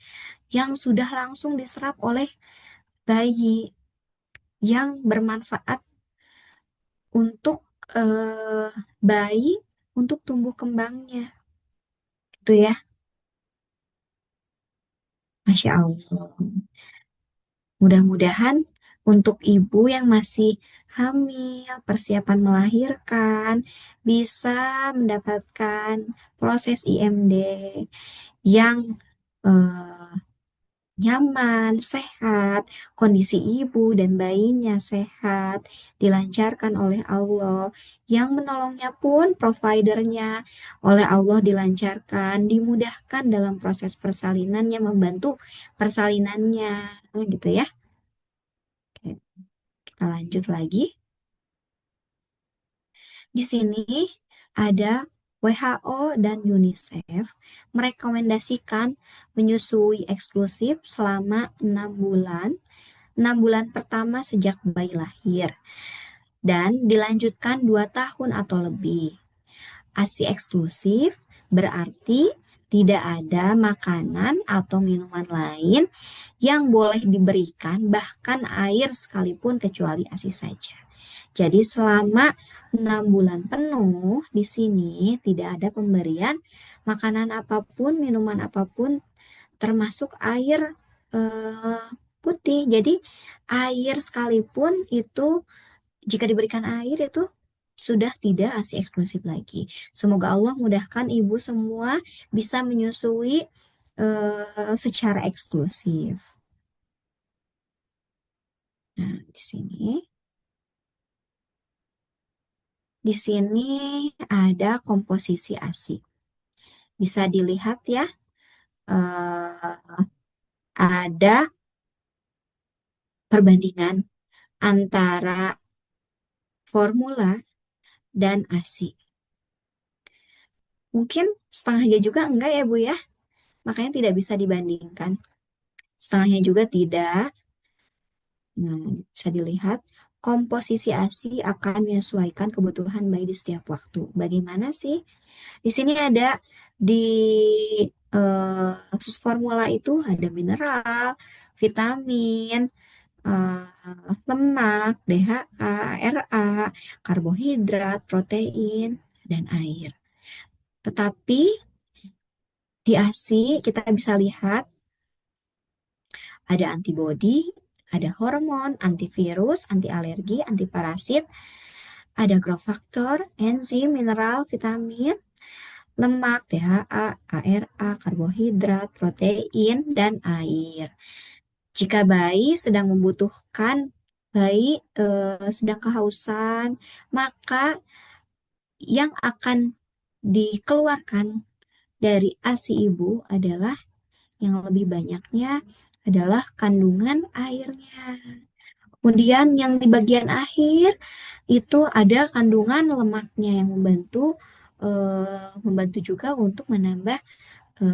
Speaker 3: yang sudah langsung diserap oleh bayi yang bermanfaat untuk eh, bayi untuk tumbuh kembangnya gitu ya. Masya Allah. Mudah-mudahan untuk ibu yang masih hamil, persiapan melahirkan, bisa mendapatkan proses IMD yang eh, nyaman, sehat, kondisi ibu dan bayinya sehat, dilancarkan oleh Allah. Yang menolongnya pun providernya oleh Allah dilancarkan, dimudahkan dalam proses persalinannya, membantu persalinannya, gitu ya. Oke, kita lanjut lagi. Di sini ada WHO dan UNICEF merekomendasikan menyusui eksklusif selama 6 bulan, 6 bulan pertama sejak bayi lahir, dan dilanjutkan 2 tahun atau lebih. ASI eksklusif berarti tidak ada makanan atau minuman lain yang boleh diberikan, bahkan air sekalipun kecuali ASI saja. Jadi selama 6 bulan penuh di sini tidak ada pemberian makanan apapun, minuman apapun, termasuk air putih. Jadi air sekalipun itu jika diberikan air itu sudah tidak ASI eksklusif lagi. Semoga Allah mudahkan ibu semua bisa menyusui secara eksklusif. Nah, di sini ada komposisi ASI. Bisa dilihat ya, ada perbandingan antara formula dan ASI. Mungkin setengahnya juga enggak ya Bu ya, makanya tidak bisa dibandingkan. Setengahnya juga tidak. Nah, bisa dilihat komposisi ASI akan menyesuaikan kebutuhan bayi di setiap waktu. Bagaimana sih? Di sini ada di formula itu ada mineral, vitamin, lemak, DHA, ARA, karbohidrat, protein, dan air. Tetapi di ASI kita bisa lihat ada antibodi, ada hormon, antivirus, anti alergi, anti parasit, ada growth factor, enzim, mineral, vitamin, lemak, DHA, ARA, karbohidrat, protein, dan air. Jika bayi sedang membutuhkan, bayi sedang kehausan, maka yang akan dikeluarkan dari ASI ibu adalah yang lebih banyaknya adalah kandungan airnya. Kemudian yang di bagian akhir itu ada kandungan lemaknya yang membantu membantu juga untuk menambah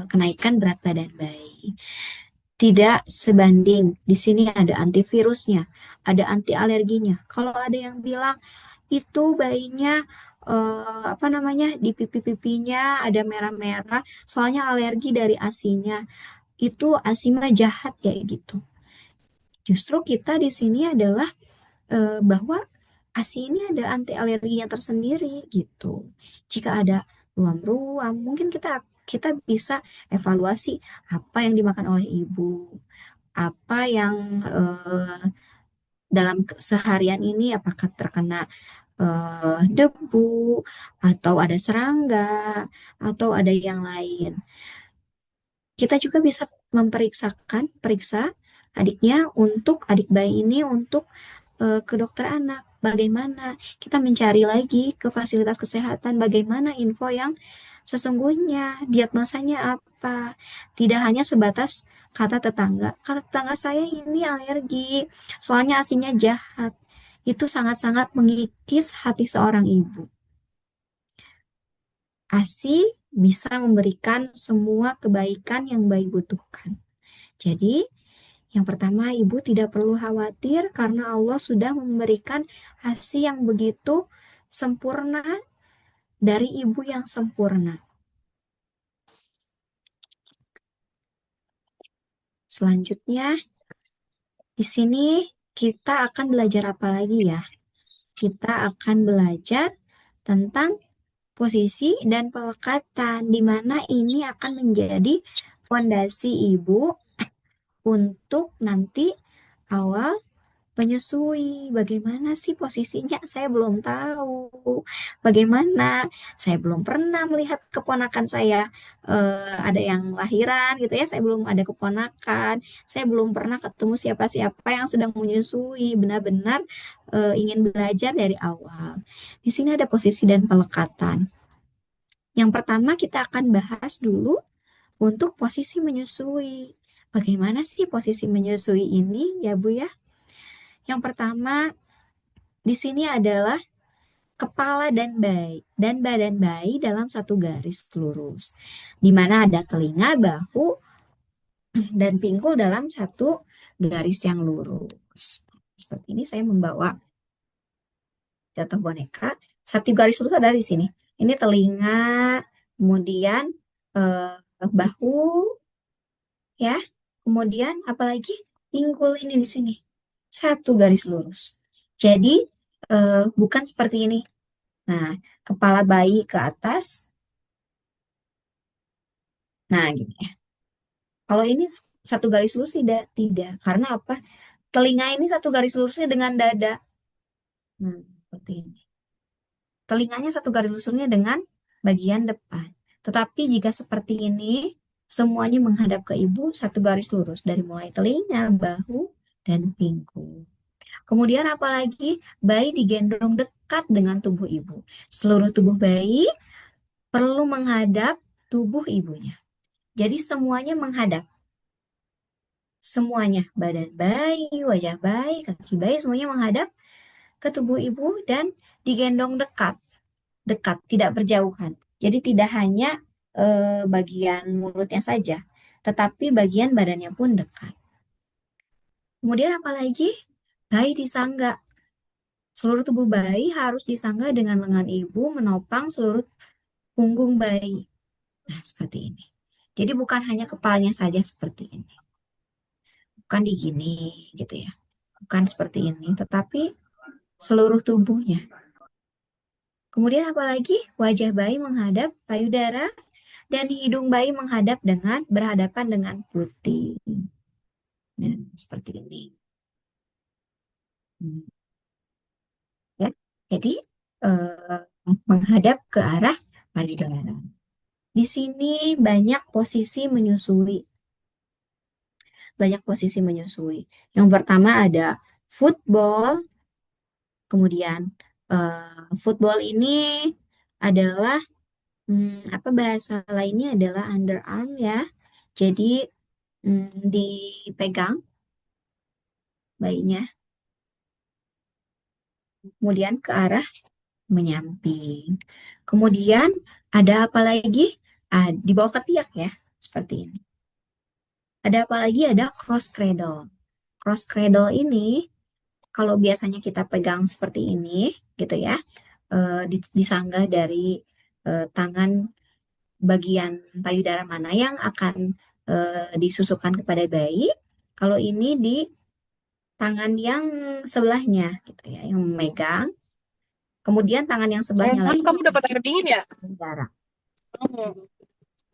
Speaker 3: kenaikan berat badan bayi. Tidak sebanding. Di sini ada antivirusnya, ada anti alerginya. Kalau ada yang bilang itu bayinya apa namanya di pipi-pipinya ada merah-merah, soalnya alergi dari ASINya. Itu ASI mah jahat kayak gitu. Justru kita di sini adalah bahwa ASI ini ada anti alerginya tersendiri gitu. Jika ada ruam-ruam, mungkin kita kita bisa evaluasi apa yang dimakan oleh ibu, apa yang dalam seharian ini apakah terkena debu atau ada serangga atau ada yang lain. Kita juga bisa periksa adiknya untuk adik bayi ini untuk ke dokter anak. Bagaimana kita mencari lagi ke fasilitas kesehatan, bagaimana info yang sesungguhnya, diagnosanya apa. Tidak hanya sebatas kata tetangga saya ini alergi, soalnya asinya jahat. Itu sangat-sangat mengikis hati seorang ibu. ASI bisa memberikan semua kebaikan yang bayi butuhkan. Jadi, yang pertama, ibu tidak perlu khawatir karena Allah sudah memberikan ASI yang begitu sempurna dari ibu yang sempurna. Selanjutnya, di sini kita akan belajar apa lagi ya? Kita akan belajar tentang posisi dan pelekatan, di mana ini akan menjadi fondasi ibu untuk nanti awal menyusui. Bagaimana sih posisinya? Saya belum tahu. Bagaimana? Saya belum pernah melihat keponakan saya ada yang lahiran gitu ya. Saya belum ada keponakan. Saya belum pernah ketemu siapa-siapa yang sedang menyusui. Benar-benar ingin belajar dari awal. Di sini ada posisi dan pelekatan. Yang pertama kita akan bahas dulu untuk posisi menyusui. Bagaimana sih posisi menyusui ini ya Bu ya? Yang pertama di sini adalah kepala dan badan bayi dalam satu garis lurus, di mana ada telinga, bahu, dan pinggul dalam satu garis yang lurus. Seperti ini saya membawa jatuh boneka. Satu garis lurus ada di sini. Ini telinga, kemudian bahu, ya, kemudian apalagi pinggul ini di sini. Satu garis lurus. Jadi bukan seperti ini. Nah, kepala bayi ke atas. Nah, gitu ya. Kalau ini satu garis lurus tidak. Karena apa? Telinga ini satu garis lurusnya dengan dada. Nah, seperti ini. Telinganya satu garis lurusnya dengan bagian depan. Tetapi jika seperti ini, semuanya menghadap ke ibu satu garis lurus dari mulai telinga, bahu, dan pinggul. Kemudian apalagi bayi digendong dekat dengan tubuh ibu. Seluruh tubuh bayi perlu menghadap tubuh ibunya. Jadi semuanya menghadap. Semuanya, badan bayi, wajah bayi, kaki bayi, semuanya menghadap ke tubuh ibu dan digendong dekat. Dekat, tidak berjauhan. Jadi tidak hanya bagian mulutnya saja, tetapi bagian badannya pun dekat. Kemudian apalagi bayi disangga. Seluruh tubuh bayi harus disangga dengan lengan ibu menopang seluruh punggung bayi. Nah, seperti ini. Jadi bukan hanya kepalanya saja seperti ini. Bukan digini gitu ya. Bukan seperti ini, tetapi seluruh tubuhnya. Kemudian apalagi wajah bayi menghadap payudara dan hidung bayi menghadap dengan berhadapan dengan putih. Nah, seperti ini. Ya. Jadi menghadap ke arah payudara. Di sini banyak posisi menyusui. Banyak posisi menyusui. Yang pertama ada football. Kemudian football ini adalah apa bahasa lainnya adalah underarm ya. Jadi dipegang bayinya, kemudian ke arah menyamping. Kemudian Ada apa lagi? Di bawah ketiak ya, seperti ini. Ada apa lagi? Ada cross cradle. Cross cradle ini kalau biasanya kita pegang seperti ini, gitu ya, disanggah dari tangan bagian payudara mana yang akan disusukan kepada bayi. Kalau ini di tangan yang sebelahnya, gitu ya, yang memegang. Kemudian tangan yang sebelahnya lagi
Speaker 4: Kamu dapat air dingin ya?
Speaker 3: payudara.
Speaker 4: Oh.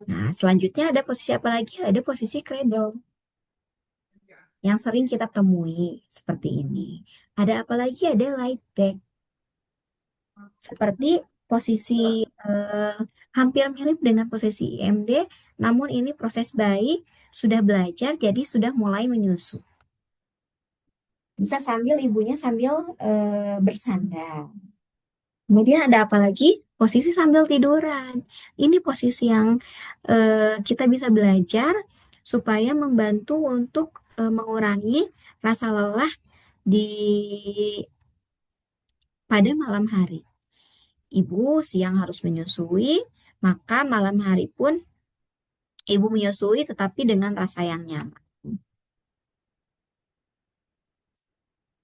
Speaker 3: Nah, selanjutnya ada posisi apa lagi? Ada posisi cradle yang sering kita temui seperti ini. Ada apa lagi? Ada light back. Seperti posisi hampir mirip dengan posisi IMD, namun ini proses bayi sudah belajar, jadi sudah mulai menyusu. Bisa sambil ibunya sambil bersandar. Kemudian ada apa lagi? Posisi sambil tiduran. Ini posisi yang kita bisa belajar supaya membantu untuk mengurangi rasa lelah di pada malam hari. Ibu siang harus menyusui, maka malam hari pun ibu menyusui tetapi dengan rasa yang nyaman.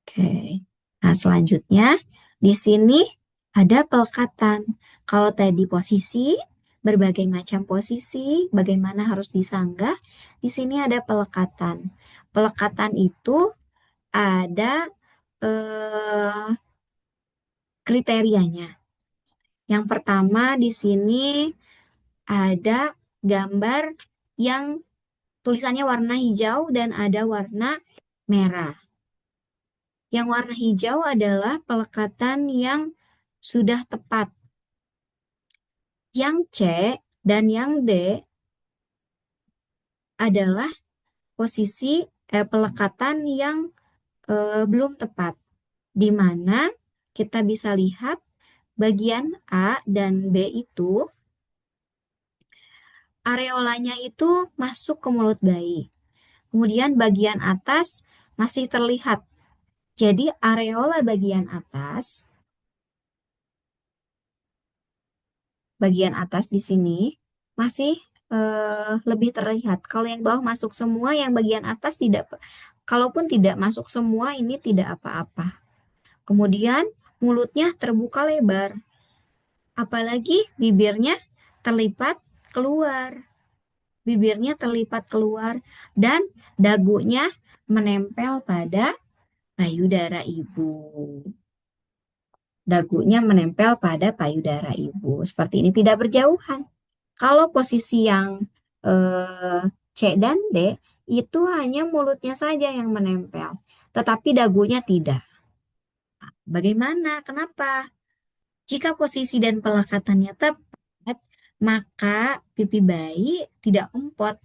Speaker 3: Oke. Nah, selanjutnya di sini ada pelekatan. Kalau tadi posisi, berbagai macam posisi, bagaimana harus disanggah, di sini ada pelekatan. Pelekatan itu ada kriterianya. Yang pertama di sini ada gambar yang tulisannya warna hijau dan ada warna merah. Yang warna hijau adalah pelekatan yang sudah tepat. Yang C dan yang D adalah posisi pelekatan yang belum tepat, di mana kita bisa lihat bagian A dan B itu areolanya itu masuk ke mulut bayi. Kemudian bagian atas masih terlihat. Jadi areola bagian atas di sini masih lebih terlihat. Kalau yang bawah masuk semua, yang bagian atas tidak. Kalaupun tidak masuk semua, ini tidak apa-apa. Kemudian mulutnya terbuka lebar. Apalagi bibirnya terlipat keluar. Bibirnya terlipat keluar dan dagunya menempel pada payudara ibu. Dagunya menempel pada payudara ibu. Seperti ini, tidak berjauhan. Kalau posisi yang C dan D, itu hanya mulutnya saja yang menempel, tetapi dagunya tidak. Bagaimana? Kenapa? Jika posisi dan pelekatannya tepat, maka pipi bayi tidak empot.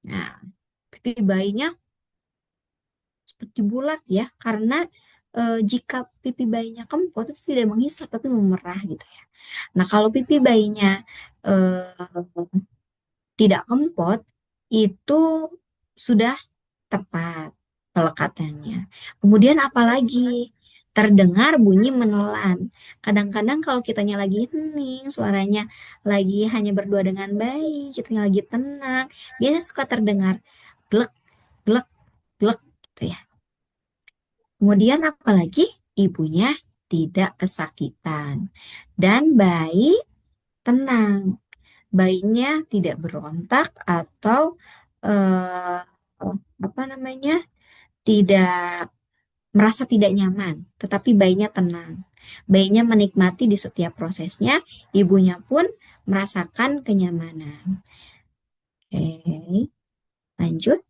Speaker 3: Nah, pipi bayinya seperti bulat ya, karena jika pipi bayinya kempot itu tidak menghisap tapi memerah gitu ya. Nah, kalau pipi bayinya tidak kempot, itu sudah tepat pelekatannya. Kemudian apalagi terdengar bunyi menelan. Kadang-kadang kalau kitanya lagi hening, suaranya lagi hanya berdua dengan bayi, kitanya lagi tenang, biasanya suka terdengar glek, glek, glek gitu ya. Kemudian apalagi ibunya tidak kesakitan dan bayi tenang. Bayinya tidak berontak atau eh, apa namanya, tidak merasa tidak nyaman, tetapi bayinya tenang. Bayinya menikmati di setiap prosesnya, ibunya pun merasakan kenyamanan. Oke, lanjut.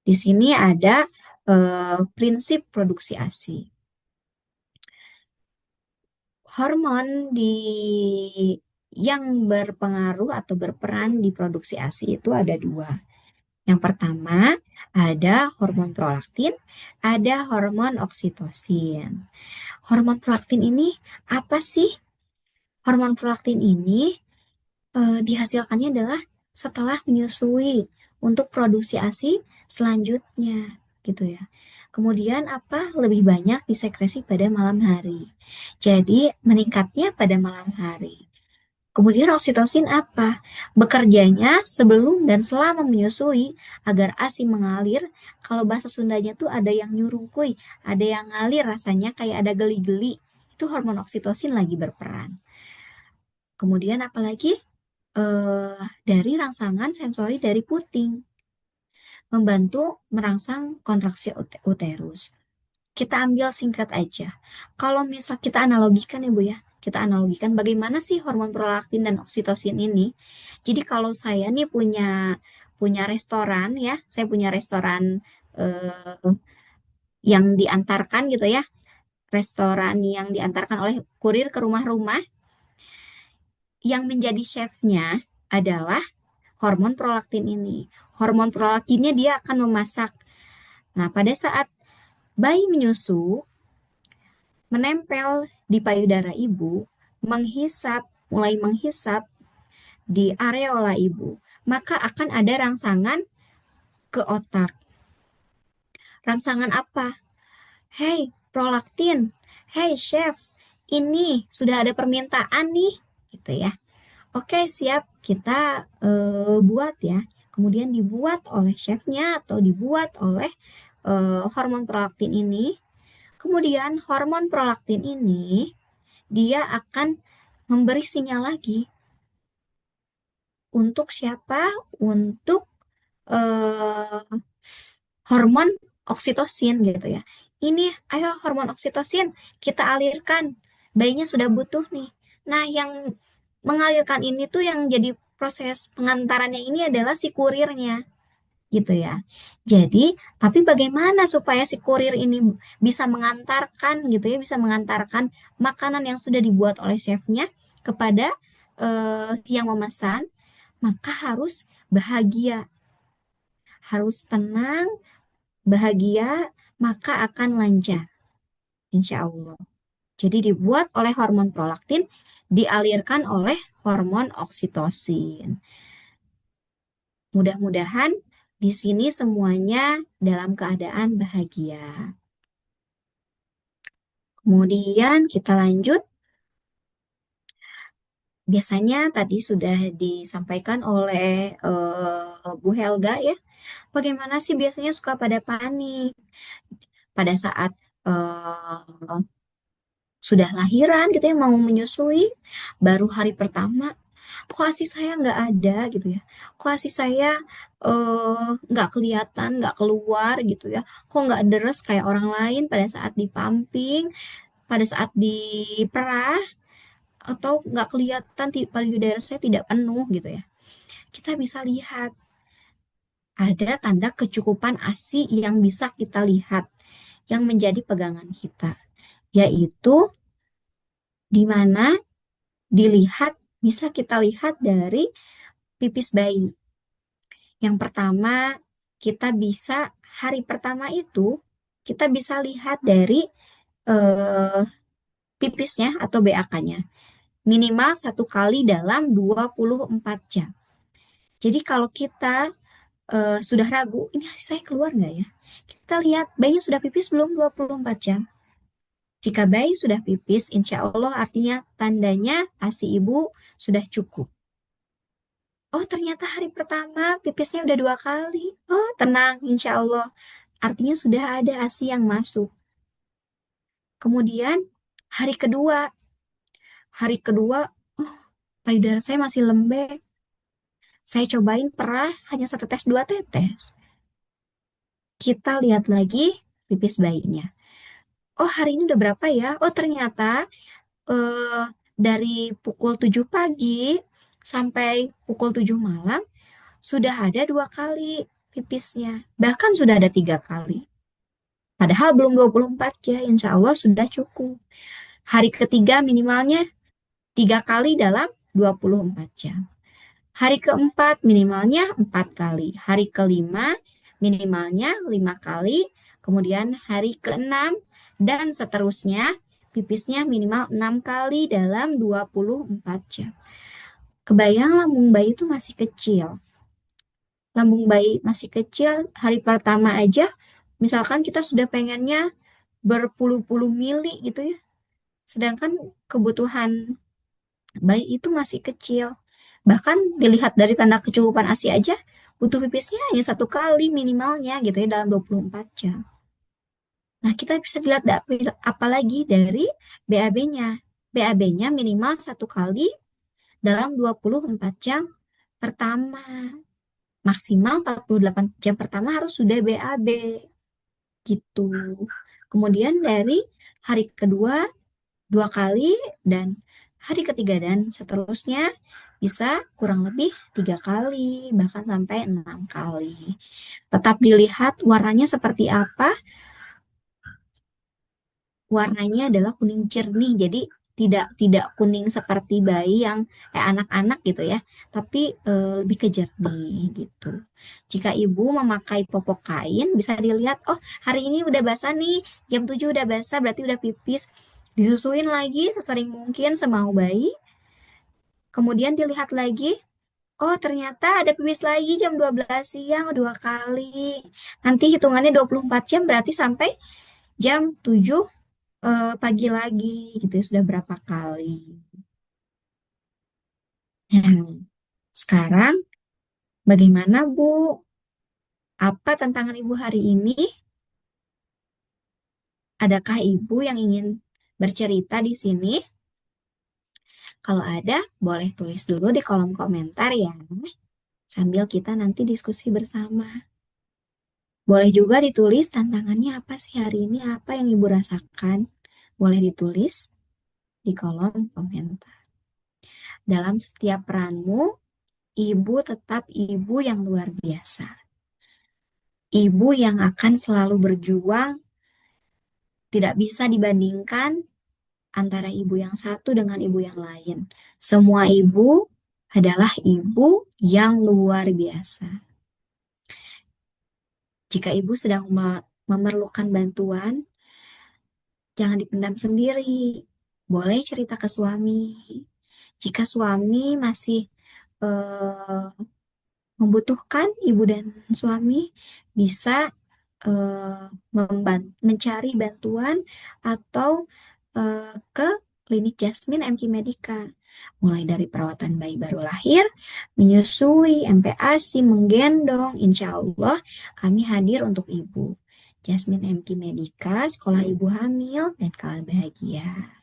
Speaker 3: Di sini ada prinsip produksi ASI. Hormon yang berpengaruh atau berperan di produksi ASI itu ada dua. Yang pertama, ada hormon prolaktin, ada hormon oksitosin. Hormon prolaktin ini apa sih? Hormon prolaktin ini dihasilkannya adalah setelah menyusui untuk produksi ASI selanjutnya, gitu ya. Kemudian apa? Lebih banyak disekresi pada malam hari. Jadi meningkatnya pada malam hari. Kemudian oksitosin apa? Bekerjanya sebelum dan selama menyusui agar ASI mengalir. Kalau bahasa Sundanya tuh ada yang nyurungkuy, ada yang ngalir rasanya kayak ada geli-geli. Itu hormon oksitosin lagi berperan. Kemudian apalagi dari rangsangan sensori dari puting, membantu merangsang kontraksi uterus. Kita ambil singkat aja. Kalau misal kita analogikan ya Bu ya, kita analogikan bagaimana sih hormon prolaktin dan oksitosin ini. Jadi kalau saya nih punya punya restoran ya, saya punya restoran yang diantarkan gitu ya, restoran yang diantarkan oleh kurir ke rumah-rumah, yang menjadi chefnya adalah hormon prolaktin ini. Hormon prolaktinnya dia akan memasak. Nah, pada saat bayi menyusu, menempel di payudara ibu, mulai menghisap di areola ibu, maka akan ada rangsangan ke otak. Rangsangan apa? Hey, prolaktin. Hey, chef, ini sudah ada permintaan nih, gitu ya. Oke, siap, kita buat ya. Kemudian dibuat oleh chefnya atau dibuat oleh hormon prolaktin ini. Kemudian hormon prolaktin ini dia akan memberi sinyal lagi untuk siapa? Untuk eh, hormon oksitosin gitu ya. Ini, ayo hormon oksitosin kita alirkan. Bayinya sudah butuh nih. Nah, yang mengalirkan ini tuh yang jadi proses pengantarannya ini adalah si kurirnya gitu ya. Jadi, tapi bagaimana supaya si kurir ini bisa mengantarkan gitu ya, bisa mengantarkan makanan yang sudah dibuat oleh chefnya kepada yang memesan, maka harus bahagia, harus tenang, bahagia, maka akan lancar, insya Allah. Jadi dibuat oleh hormon prolaktin, dialirkan oleh hormon oksitosin. Mudah-mudahan di sini semuanya dalam keadaan bahagia. Kemudian kita lanjut. Biasanya tadi sudah disampaikan oleh Bu Helga ya. Bagaimana sih biasanya suka pada panik pada saat sudah lahiran gitu ya, mau menyusui, baru hari pertama, kok ASI saya nggak ada gitu ya, kok ASI saya nggak kelihatan, nggak keluar gitu ya, kok nggak deres kayak orang lain pada saat dipamping, pada saat diperah, atau nggak kelihatan payudara saya tidak penuh gitu ya. Kita bisa lihat ada tanda kecukupan ASI yang bisa kita lihat, yang menjadi pegangan kita, yaitu di mana bisa kita lihat dari pipis bayi. Yang pertama, kita bisa hari pertama itu kita bisa lihat dari eh, pipisnya atau BAK-nya minimal 1 kali dalam 24 jam. Jadi kalau kita sudah ragu, ini saya keluar nggak ya? Kita lihat bayinya sudah pipis belum 24 jam. Jika bayi sudah pipis, insya Allah artinya tandanya ASI ibu sudah cukup. Oh, ternyata hari pertama pipisnya udah 2 kali. Oh, tenang, insya Allah. Artinya sudah ada ASI yang masuk. Kemudian hari kedua, oh, payudara saya masih lembek. Saya cobain perah hanya setetes 2 tetes. Kita lihat lagi pipis bayinya. Oh, hari ini udah berapa ya? Oh, ternyata eh, dari pukul 7 pagi sampai pukul 7 malam sudah ada 2 kali pipisnya. Bahkan sudah ada 3 kali. Padahal belum 24 ya, insya Allah sudah cukup. Hari ketiga minimalnya 3 kali dalam 24 jam. Hari keempat minimalnya 4 kali. Hari kelima minimalnya 5 kali. Kemudian hari keenam dan seterusnya pipisnya minimal 6 kali dalam 24 jam. Kebayang lambung bayi itu masih kecil. Lambung bayi masih kecil, hari pertama aja, misalkan kita sudah pengennya berpuluh-puluh mili gitu ya. Sedangkan kebutuhan Bayi itu masih kecil. Bahkan dilihat dari tanda kecukupan ASI aja, butuh pipisnya hanya 1 kali minimalnya gitu ya dalam 24 jam. Nah, kita bisa dilihat apalagi dari BAB-nya. BAB-nya minimal 1 kali dalam 24 jam pertama. Maksimal 48 jam pertama harus sudah BAB gitu. Kemudian dari hari kedua 2 kali dan hari ketiga dan seterusnya bisa kurang lebih 3 kali bahkan sampai 6 kali. Tetap dilihat warnanya seperti apa. Warnanya adalah kuning jernih, jadi tidak kuning seperti bayi yang anak-anak gitu ya, tapi lebih ke jernih gitu. Jika ibu memakai popok kain, bisa dilihat, oh hari ini udah basah nih, jam 7 udah basah, berarti udah pipis. Disusuin lagi sesering mungkin semau bayi, kemudian dilihat lagi, oh ternyata ada pipis lagi jam 12 siang 2 kali. Nanti hitungannya 24 jam berarti sampai jam 7 pagi lagi gitu ya, sudah berapa kali. Nah, sekarang bagaimana Bu? Apa tantangan Ibu hari ini? Adakah Ibu yang ingin bercerita di sini? Kalau ada, boleh tulis dulu di kolom komentar ya, sambil kita nanti diskusi bersama. Boleh juga ditulis tantangannya apa sih hari ini, apa yang Ibu rasakan. Boleh ditulis di kolom komentar. Dalam setiap peranmu, Ibu tetap ibu yang luar biasa. Ibu yang akan selalu berjuang, tidak bisa dibandingkan antara ibu yang satu dengan ibu yang lain. Semua ibu adalah ibu yang luar biasa. Jika ibu sedang memerlukan bantuan, jangan dipendam sendiri. Boleh cerita ke suami. Jika suami masih eh, membutuhkan, ibu dan suami bisa mencari bantuan atau ke klinik Jasmine MQ Medica. Mulai dari perawatan bayi baru lahir, menyusui, MPASI, menggendong, insya Allah kami hadir untuk ibu. Jasmine MQ Medica, Sekolah Ibu Hamil dan Kala Bahagia.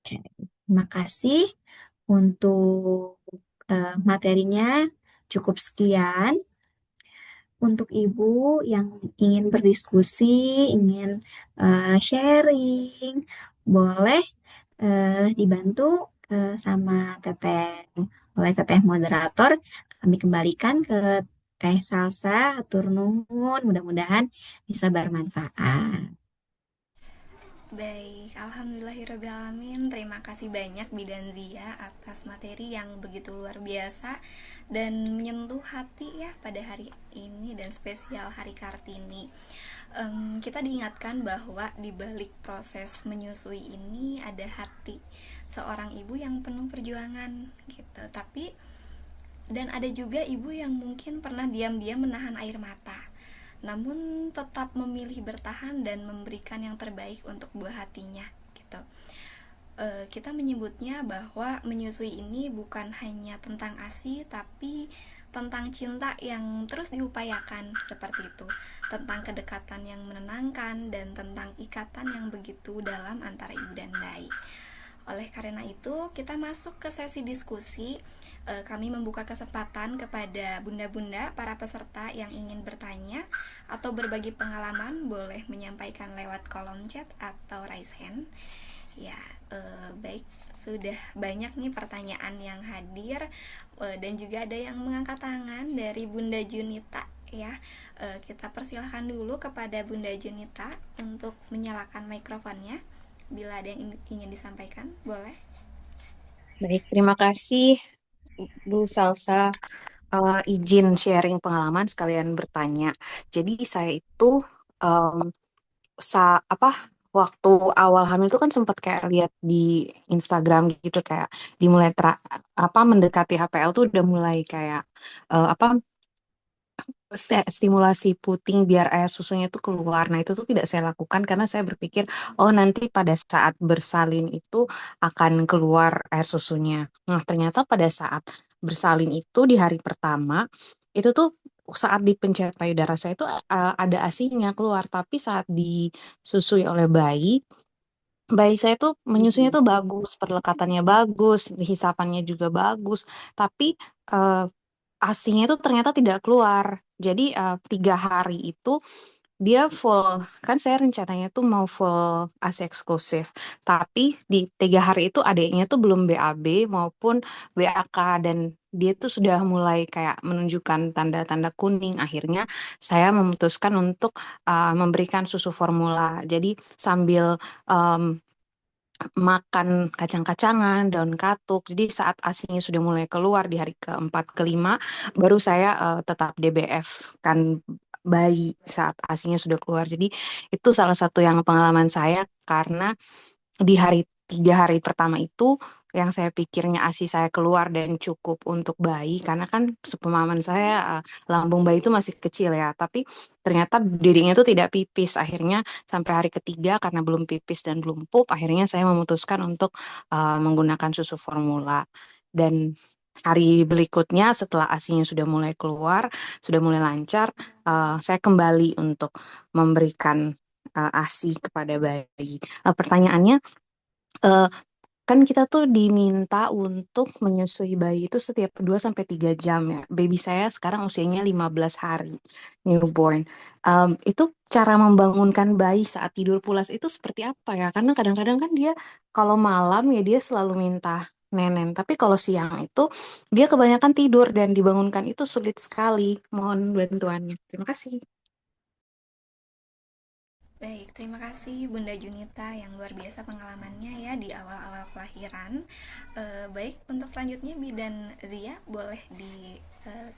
Speaker 3: Terima kasih untuk materinya. Cukup sekian. Untuk ibu yang ingin berdiskusi, ingin sharing, boleh dibantu sama Teteh, oleh Teteh moderator. Kami kembalikan ke Teh Salsa, hatur nuhun, mudah-mudahan bisa bermanfaat.
Speaker 2: Baik, alhamdulillahirrabbilalamin. Terima kasih banyak Bidan Zia atas materi yang begitu luar biasa dan menyentuh hati ya pada hari ini dan spesial Hari Kartini. Kita diingatkan bahwa di balik proses menyusui ini ada hati seorang ibu yang penuh perjuangan gitu. Tapi dan ada juga ibu yang mungkin pernah diam-diam menahan air mata, namun tetap memilih bertahan dan memberikan yang terbaik untuk buah hatinya gitu. Kita menyebutnya bahwa menyusui ini bukan hanya tentang ASI, tapi tentang cinta yang terus diupayakan seperti itu, tentang kedekatan yang menenangkan dan tentang ikatan yang begitu dalam antara ibu dan bayi. Oleh karena itu, kita masuk ke sesi diskusi. Kami membuka kesempatan kepada bunda-bunda para peserta yang ingin bertanya atau berbagi pengalaman, boleh menyampaikan lewat kolom chat atau raise hand. Ya, baik, sudah banyak nih pertanyaan yang hadir dan juga ada yang mengangkat tangan dari Bunda Junita ya. Kita persilahkan dulu kepada Bunda Junita untuk menyalakan mikrofonnya. Bila ada yang ingin disampaikan, boleh.
Speaker 4: Baik, terima kasih Bu Salsa. Izin sharing pengalaman sekalian bertanya. Jadi saya itu em, waktu awal hamil itu kan sempat kayak lihat di Instagram gitu kayak dimulai mendekati HPL tuh udah mulai kayak apa stimulasi puting biar air susunya itu keluar. Nah, itu tuh tidak saya lakukan karena saya berpikir, oh nanti pada saat bersalin itu akan keluar air susunya. Nah, ternyata pada saat bersalin itu di hari pertama, itu tuh saat dipencet payudara saya itu ada ASI-nya keluar, tapi saat disusui oleh bayi saya tuh menyusunya tuh bagus, perlekatannya bagus, hisapannya juga bagus, tapi eh, ASINya itu ternyata tidak keluar. Jadi 3 hari itu dia full, kan saya rencananya tuh mau full ASI eksklusif. Tapi di 3 hari itu adiknya tuh belum BAB maupun BAK dan dia tuh sudah mulai kayak menunjukkan tanda-tanda kuning. Akhirnya saya memutuskan untuk memberikan susu formula. Jadi sambil makan kacang-kacangan, daun katuk. Jadi saat ASINya sudah mulai keluar di hari keempat, kelima, baru saya tetap DBF kan bayi saat ASINya sudah keluar. Jadi itu salah satu yang pengalaman saya karena di 3 hari pertama itu yang saya pikirnya ASI saya keluar dan cukup untuk bayi karena kan sepemahaman saya lambung bayi itu masih kecil ya, tapi ternyata dirinya itu tidak pipis. Akhirnya sampai hari ketiga karena belum pipis dan belum pup, akhirnya saya memutuskan untuk menggunakan susu formula. Dan hari berikutnya setelah ASINya sudah mulai keluar, sudah mulai lancar, saya kembali untuk memberikan ASI kepada bayi. Pertanyaannya, eh, kan kita tuh diminta untuk menyusui bayi itu setiap 2 sampai 3 jam ya. Baby saya sekarang usianya 15 hari, newborn. Itu cara membangunkan bayi saat tidur pulas itu seperti apa ya? Karena kadang-kadang kan dia kalau malam ya dia selalu minta nenen. Tapi kalau siang itu dia kebanyakan tidur dan dibangunkan itu sulit sekali. Mohon bantuannya. Terima kasih.
Speaker 2: Baik, terima kasih Bunda Junita yang luar biasa pengalamannya ya di awal-awal kelahiran. Baik, untuk selanjutnya Bidan Zia eh,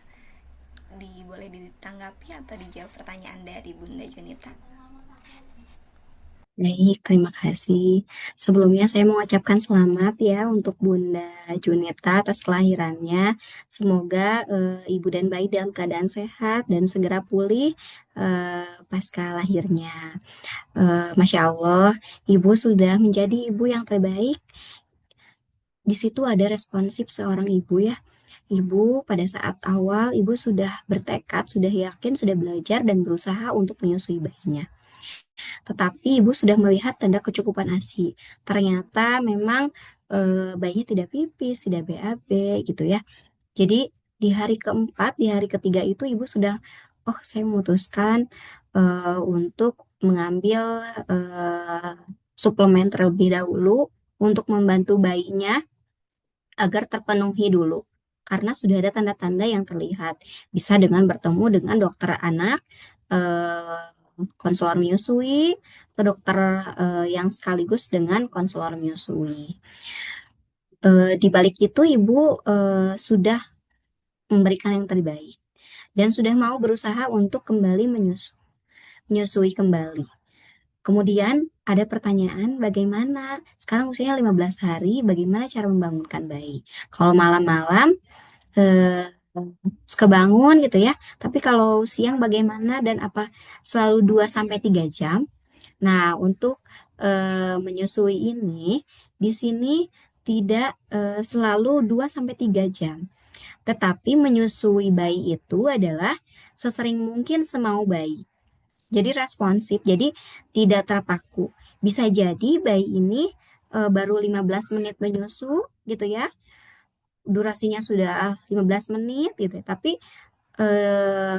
Speaker 2: boleh ditanggapi atau dijawab pertanyaan dari Bunda Junita.
Speaker 3: Baik, terima kasih. Sebelumnya saya mengucapkan selamat ya untuk Bunda Junita atas kelahirannya. Semoga ibu dan bayi dalam keadaan sehat dan segera pulih pasca lahirnya. Masya Allah, ibu sudah menjadi ibu yang terbaik. Di situ ada responsif seorang ibu ya. Ibu pada saat awal, ibu sudah bertekad, sudah yakin, sudah belajar dan berusaha untuk menyusui bayinya. Tetapi ibu sudah melihat tanda kecukupan ASI. Ternyata memang bayinya tidak pipis, tidak BAB gitu ya. Jadi di hari keempat, di hari ketiga itu ibu sudah, oh saya memutuskan untuk mengambil suplemen terlebih dahulu untuk membantu bayinya agar terpenuhi dulu. Karena sudah ada tanda-tanda yang terlihat. Bisa dengan bertemu dengan dokter anak, eh, konselor menyusui, atau dokter yang sekaligus dengan konselor menyusui. Di balik itu ibu sudah memberikan yang terbaik dan sudah mau berusaha untuk kembali menyusui kembali. Kemudian ada pertanyaan bagaimana sekarang usianya 15 hari, bagaimana cara membangunkan bayi? Kalau malam-malam eh, suka bangun gitu ya. Tapi kalau siang bagaimana dan apa selalu 2 sampai 3 jam? Nah, untuk menyusui ini di sini tidak selalu 2 sampai 3 jam. Tetapi menyusui bayi itu adalah sesering mungkin semau bayi. Jadi responsif, jadi tidak terpaku. Bisa jadi bayi ini baru 15 menit menyusu gitu ya. Durasinya sudah 15 menit gitu ya. Tapi eh,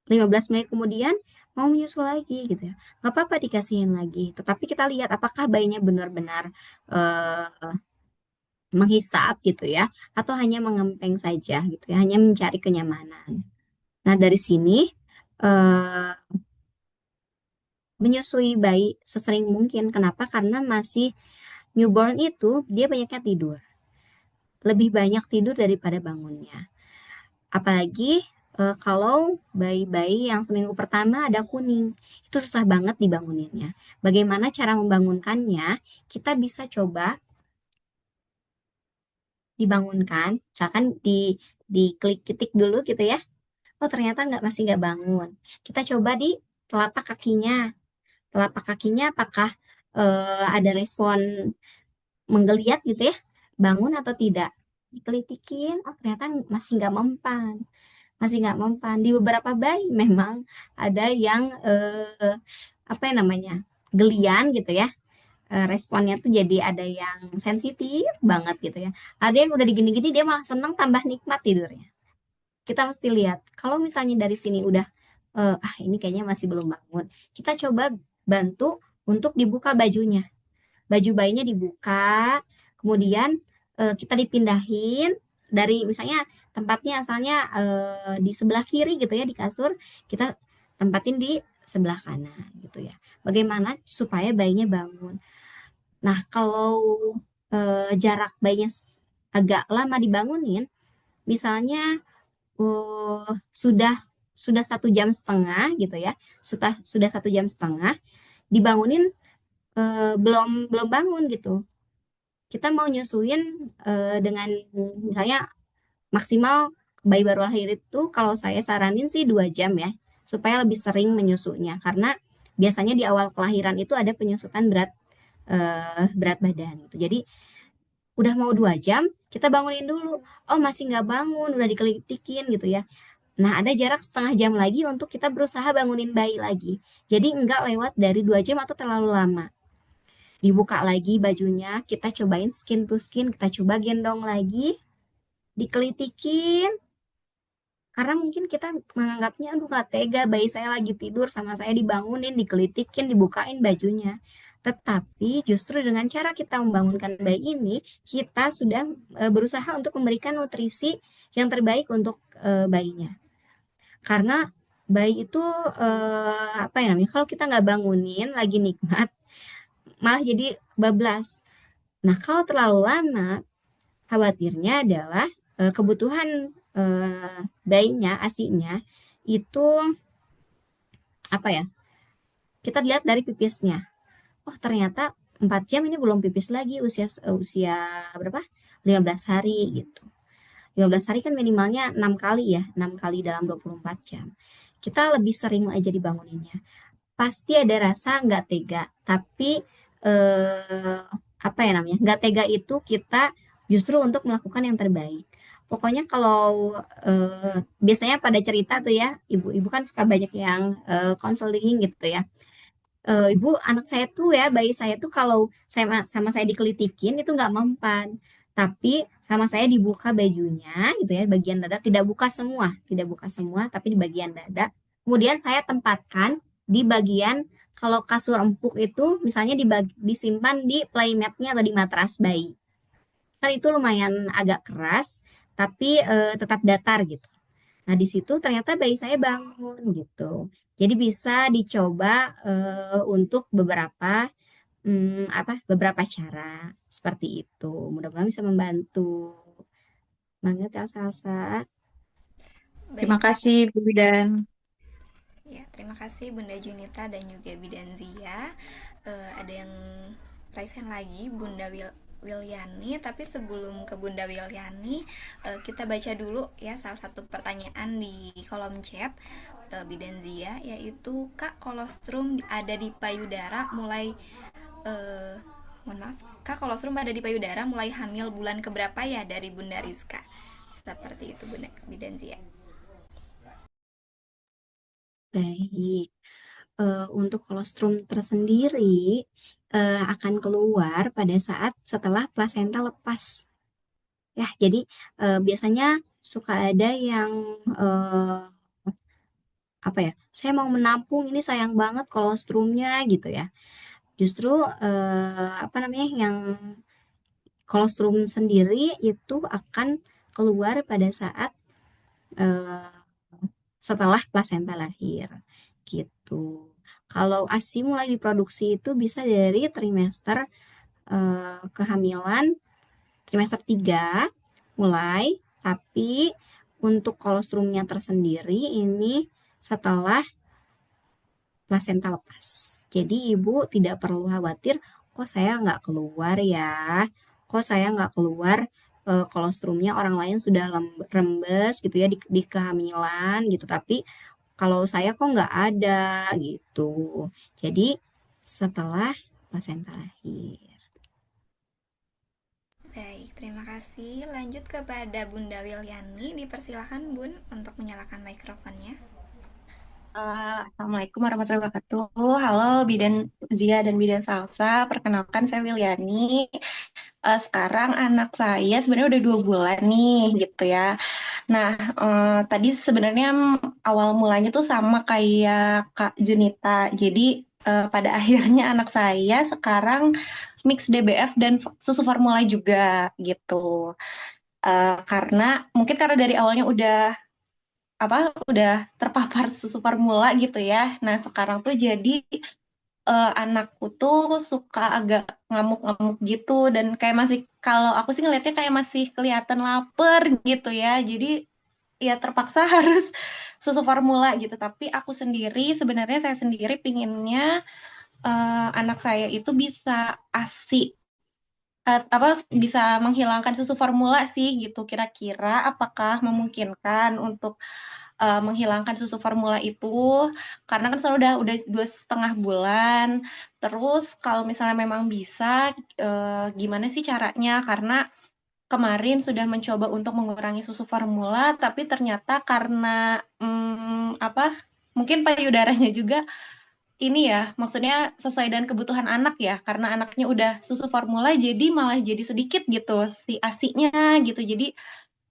Speaker 3: 15 menit kemudian mau menyusu lagi gitu ya. Nggak apa-apa dikasihin lagi. Tetapi kita lihat apakah bayinya benar-benar eh, menghisap gitu ya. Atau hanya mengempeng saja gitu ya. Hanya mencari kenyamanan. Nah dari sini eh, menyusui bayi sesering mungkin. Kenapa? Karena masih newborn itu dia banyaknya tidur. Lebih banyak tidur daripada bangunnya. Apalagi kalau bayi-bayi yang seminggu pertama ada kuning, itu susah banget dibanguninnya. Bagaimana cara membangunkannya? Kita bisa coba dibangunkan, misalkan di klik ketik dulu gitu ya, Oh ternyata masih nggak bangun. Kita coba di telapak kakinya. Telapak kakinya apakah ada respon menggeliat gitu ya, bangun atau tidak. Dikelitikin, oh ternyata masih nggak mempan. Masih nggak mempan. Di beberapa bayi memang ada yang apa yang namanya, gelian gitu ya. Responnya tuh jadi ada yang sensitif banget gitu ya. Ada yang udah digini-gini dia malah seneng tambah nikmat tidurnya. Kita mesti lihat. Kalau misalnya dari sini udah ini kayaknya masih belum bangun. Kita coba bantu untuk dibuka bajunya. Baju bayinya dibuka, kemudian kita dipindahin dari misalnya tempatnya asalnya di sebelah kiri gitu ya di kasur, kita tempatin di sebelah kanan gitu ya. Bagaimana supaya bayinya bangun. Nah, kalau jarak bayinya agak lama dibangunin, misalnya sudah 1,5 jam gitu ya, sudah 1,5 jam dibangunin belum belum bangun gitu. Kita mau nyusuin dengan misalnya maksimal bayi baru lahir itu kalau saya saranin sih 2 jam ya, supaya lebih sering menyusunya karena biasanya di awal kelahiran itu ada penyusutan berat badan gitu. Jadi udah mau 2 jam kita bangunin dulu. Oh masih nggak bangun, udah dikelitikin gitu ya. Nah ada jarak setengah jam lagi untuk kita berusaha bangunin bayi lagi. Jadi nggak lewat dari 2 jam atau terlalu lama. Dibuka lagi bajunya, kita cobain skin to skin, kita coba gendong lagi, dikelitikin, karena mungkin kita menganggapnya, aduh gak tega, bayi saya lagi tidur sama saya dibangunin, dikelitikin, dibukain bajunya. Tetapi justru dengan cara kita membangunkan bayi ini, kita sudah berusaha untuk memberikan nutrisi yang terbaik untuk bayinya. Karena bayi itu apa ya namanya, kalau kita nggak bangunin lagi nikmat, malah jadi bablas. Nah, kalau terlalu lama, khawatirnya adalah kebutuhan bayinya, ASINya itu apa ya? Kita lihat dari pipisnya. Oh, ternyata 4 jam ini belum pipis lagi usia berapa? 15 hari gitu. 15 hari kan minimalnya 6 kali ya, 6 kali dalam 24 jam. Kita lebih sering aja dibanguninnya. Pasti ada rasa nggak tega, tapi apa ya namanya, nggak tega itu kita justru untuk melakukan yang terbaik. Pokoknya kalau biasanya pada cerita tuh ya, ibu-ibu kan suka banyak yang konseling gitu ya. Ibu, anak saya tuh ya, bayi saya tuh kalau sama saya dikelitikin itu nggak mempan, tapi sama saya dibuka bajunya gitu ya, bagian dada tidak buka semua, tidak buka semua, tapi di bagian dada. Kemudian saya tempatkan di bagian kalau kasur empuk itu misalnya disimpan di playmatnya atau di matras bayi. Kan itu lumayan agak keras, tapi tetap datar gitu. Nah, di situ ternyata bayi saya bangun gitu. Jadi bisa dicoba untuk beberapa cara seperti itu. Mudah-mudahan bisa membantu. Banget ya Salsa.
Speaker 4: Terima
Speaker 2: Baik,
Speaker 4: kasih, Bu Bidan.
Speaker 2: ya, terima kasih Bunda Junita dan juga Bidan Zia. Ada yang raise hand lagi, Bunda Wilyani. Tapi sebelum ke Bunda Wilyani, kita baca dulu ya salah satu pertanyaan di kolom chat Bidan Zia, yaitu Kak, kolostrum ada di payudara mulai eh, mohon maaf, Kak, kolostrum ada di payudara mulai hamil bulan keberapa ya, dari Bunda Rizka. Seperti itu Bunda Bidan Zia.
Speaker 3: Baik. Untuk kolostrum tersendiri akan keluar pada saat setelah plasenta lepas. Ya, jadi biasanya suka ada yang apa ya? Saya mau menampung ini sayang banget kolostrumnya gitu ya. Justru apa namanya yang kolostrum sendiri itu akan keluar pada saat eh, setelah plasenta lahir gitu. Kalau ASI mulai diproduksi itu bisa dari trimester kehamilan trimester 3 mulai, tapi untuk kolostrumnya tersendiri ini setelah plasenta lepas. Jadi ibu tidak perlu khawatir, kok saya nggak keluar ya, kok saya nggak keluar kolostrumnya orang lain sudah rembes gitu ya di kehamilan gitu, tapi kalau saya kok nggak ada gitu. Jadi setelah plasenta lahir.
Speaker 2: Baik, terima kasih. Lanjut kepada Bunda Wilyani. Dipersilakan Bun untuk menyalakan mikrofonnya.
Speaker 5: Assalamualaikum warahmatullahi wabarakatuh. Halo Bidan Zia dan Bidan Salsa. Perkenalkan saya Wilyani. Sekarang anak saya sebenarnya udah 2 bulan nih gitu ya. Nah, tadi sebenarnya awal mulanya tuh sama kayak Kak Junita. Jadi pada akhirnya anak saya sekarang mix DBF dan susu formula juga gitu. Karena mungkin karena dari awalnya udah terpapar susu formula gitu ya. Nah, sekarang tuh jadi anakku tuh suka agak ngamuk-ngamuk gitu dan kayak masih kalau aku sih ngelihatnya kayak masih kelihatan lapar gitu ya. Jadi ya terpaksa harus susu formula gitu. Tapi aku sendiri sebenarnya saya sendiri pinginnya anak saya itu bisa ASI apa bisa menghilangkan susu formula sih gitu. Kira-kira apakah memungkinkan untuk menghilangkan susu formula itu karena kan selalu udah 2,5 bulan. Terus kalau misalnya memang bisa, gimana sih caranya? Karena kemarin sudah mencoba untuk mengurangi susu formula, tapi ternyata karena apa? Mungkin payudaranya juga ini ya, maksudnya sesuai dengan kebutuhan anak ya, karena anaknya udah susu formula, jadi malah jadi sedikit gitu si asinya gitu. Jadi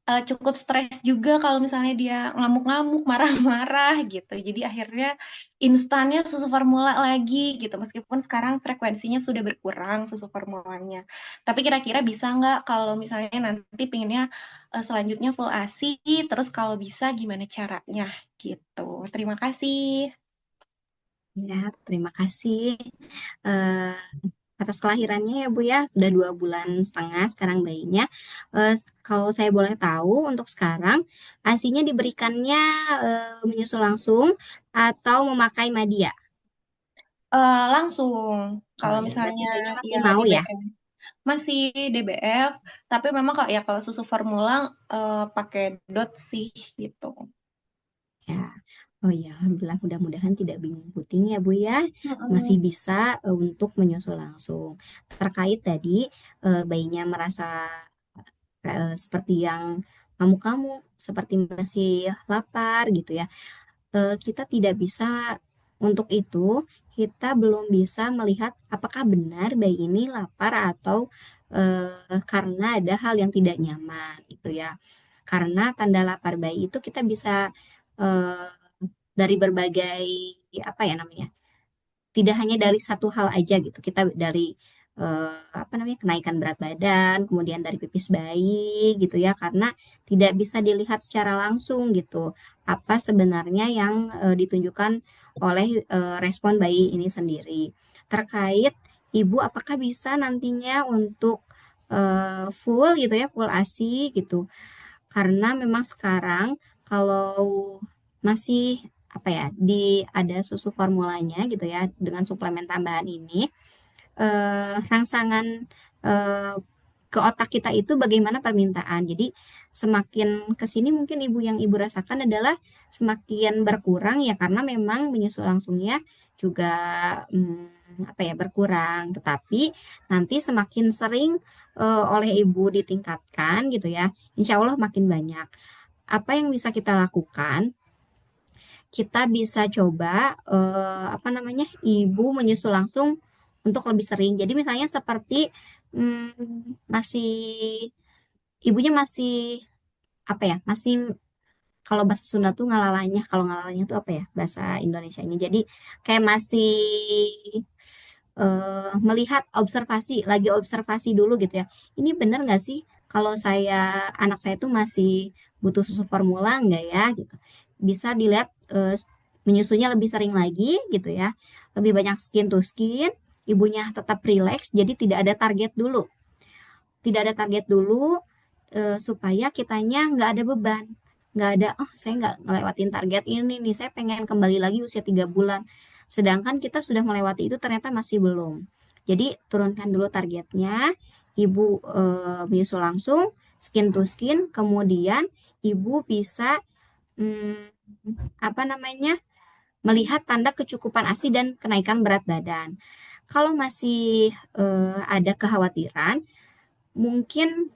Speaker 5: cukup stres juga kalau misalnya dia ngamuk-ngamuk, marah-marah gitu. Jadi akhirnya instannya susu formula lagi gitu. Meskipun sekarang frekuensinya sudah berkurang susu formulanya. Tapi kira-kira bisa nggak kalau misalnya nanti pengennya selanjutnya full ASI, terus kalau bisa gimana caranya gitu. Terima kasih.
Speaker 3: Ya, terima kasih eh, atas kelahirannya ya Bu ya. Sudah 2 bulan setengah sekarang bayinya. Kalau saya boleh tahu untuk sekarang ASINya diberikannya menyusul langsung atau memakai media?
Speaker 5: Langsung,
Speaker 3: Oh
Speaker 5: kalau
Speaker 3: ya, berarti
Speaker 5: misalnya
Speaker 3: bayinya masih
Speaker 5: ya
Speaker 3: mau ya?
Speaker 5: DBF, masih DBF, tapi memang kok ya kalau susu formula pakai dot sih gitu.
Speaker 3: Ya. Oh ya, alhamdulillah mudah-mudahan tidak bingung puting ya Bu ya. Masih
Speaker 5: Mm-mm.
Speaker 3: bisa untuk menyusul langsung. Terkait tadi bayinya merasa seperti yang kamu seperti masih lapar gitu ya. Kita tidak bisa untuk itu, kita belum bisa melihat apakah benar bayi ini lapar atau karena ada hal yang tidak nyaman gitu ya. Karena tanda lapar bayi itu kita bisa eh, dari berbagai apa ya namanya, tidak hanya dari satu hal aja gitu. Kita dari apa namanya, kenaikan berat badan, kemudian dari pipis bayi gitu ya, karena tidak bisa dilihat secara langsung gitu apa sebenarnya yang ditunjukkan oleh respon bayi ini sendiri. Terkait ibu apakah bisa nantinya untuk full gitu ya, full ASI gitu. Karena memang sekarang kalau masih apa ya, ada susu formulanya gitu ya dengan suplemen tambahan ini, rangsangan eh, ke otak kita itu bagaimana permintaan. Jadi semakin ke sini mungkin ibu rasakan adalah semakin berkurang ya, karena memang menyusu langsungnya juga apa ya, berkurang. Tetapi nanti semakin sering oleh ibu ditingkatkan gitu ya, insya Allah makin banyak. Apa yang bisa kita lakukan? Kita bisa coba apa namanya, ibu menyusu langsung untuk lebih sering. Jadi misalnya seperti masih ibunya masih apa ya, masih, kalau bahasa Sunda tuh ngalalanya, kalau ngalalanya tuh apa ya bahasa Indonesia ini. Jadi kayak masih melihat, lagi observasi dulu gitu ya. Ini bener nggak sih kalau anak saya tuh masih butuh susu formula nggak ya gitu. Bisa dilihat menyusunya lebih sering lagi gitu ya. Lebih banyak skin to skin, ibunya tetap relax, jadi tidak ada target dulu supaya kitanya nggak ada beban, nggak ada, oh saya nggak ngelewatin target ini nih, saya pengen kembali lagi usia 3 bulan, sedangkan kita sudah melewati itu ternyata masih belum. Jadi turunkan dulu targetnya, ibu menyusul langsung, skin to skin, kemudian ibu bisa apa namanya melihat tanda kecukupan ASI dan kenaikan berat badan. Kalau masih ada kekhawatiran, mungkin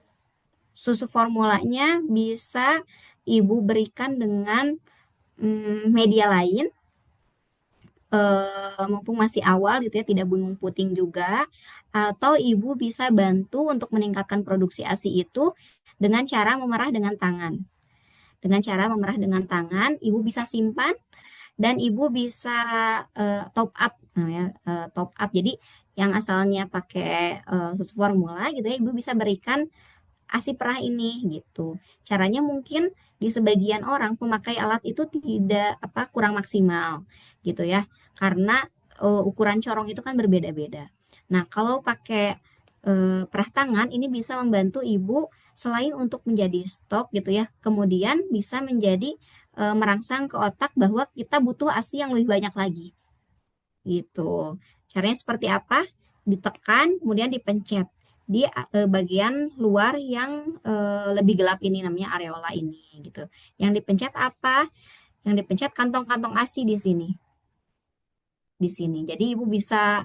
Speaker 3: susu formulanya bisa ibu berikan dengan media lain, mumpung masih awal gitu ya, tidak bingung puting juga, atau ibu bisa bantu untuk meningkatkan produksi ASI itu dengan cara memerah dengan tangan. Dengan cara memerah dengan tangan, ibu bisa simpan dan ibu bisa top up, nah ya, top up. Jadi yang asalnya pakai susu formula gitu ya, ibu bisa berikan ASI perah ini gitu. Caranya mungkin di sebagian orang pemakai alat itu tidak apa kurang maksimal gitu ya. Karena ukuran corong itu kan berbeda-beda. Nah, kalau pakai perah tangan ini bisa membantu ibu selain untuk menjadi stok gitu ya, kemudian bisa menjadi merangsang ke otak bahwa kita butuh ASI yang lebih banyak lagi gitu. Caranya seperti apa? Ditekan, kemudian dipencet di bagian luar yang lebih gelap ini, namanya areola ini gitu. Yang dipencet apa? Yang dipencet kantong-kantong ASI di sini. Di sini. Jadi ibu bisa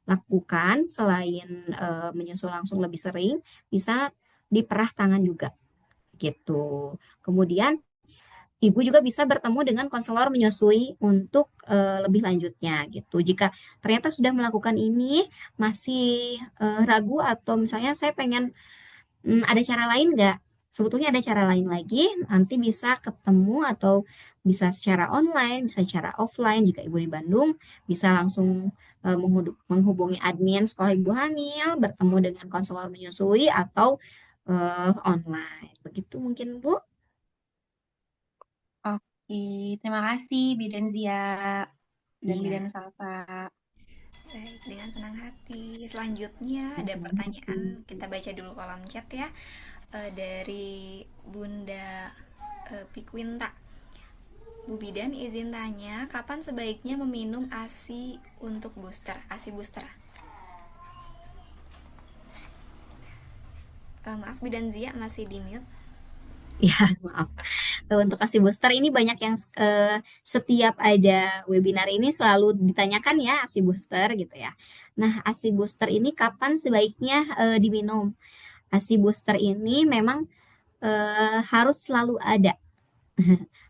Speaker 3: lakukan selain menyusul langsung lebih sering, bisa diperah tangan juga gitu. Kemudian ibu juga bisa bertemu dengan konselor menyusui untuk lebih lanjutnya gitu. Jika ternyata sudah melakukan ini masih ragu atau misalnya saya pengen ada cara lain nggak? Sebetulnya ada cara lain lagi, nanti bisa ketemu atau bisa secara online, bisa secara offline. Jika ibu di Bandung, bisa langsung menghubungi admin sekolah ibu hamil, bertemu dengan konselor menyusui atau online. Begitu mungkin Bu.
Speaker 5: Oke, terima kasih Bidan Zia dan Bidan
Speaker 3: Iya,
Speaker 5: Salva.
Speaker 2: Baik, dengan senang hati. Selanjutnya ada
Speaker 3: senang
Speaker 2: pertanyaan,
Speaker 3: hati.
Speaker 2: kita baca dulu kolom chat ya. Dari Bunda Pikwinta. Bu Bidan izin tanya, kapan sebaiknya meminum ASI untuk booster, ASI booster? Maaf Bidan Zia masih di mute.
Speaker 3: Ya, maaf. Untuk ASI booster ini banyak yang setiap ada webinar ini selalu ditanyakan ya ASI booster gitu ya. Nah, ASI booster ini kapan sebaiknya diminum? ASI booster ini memang harus selalu ada.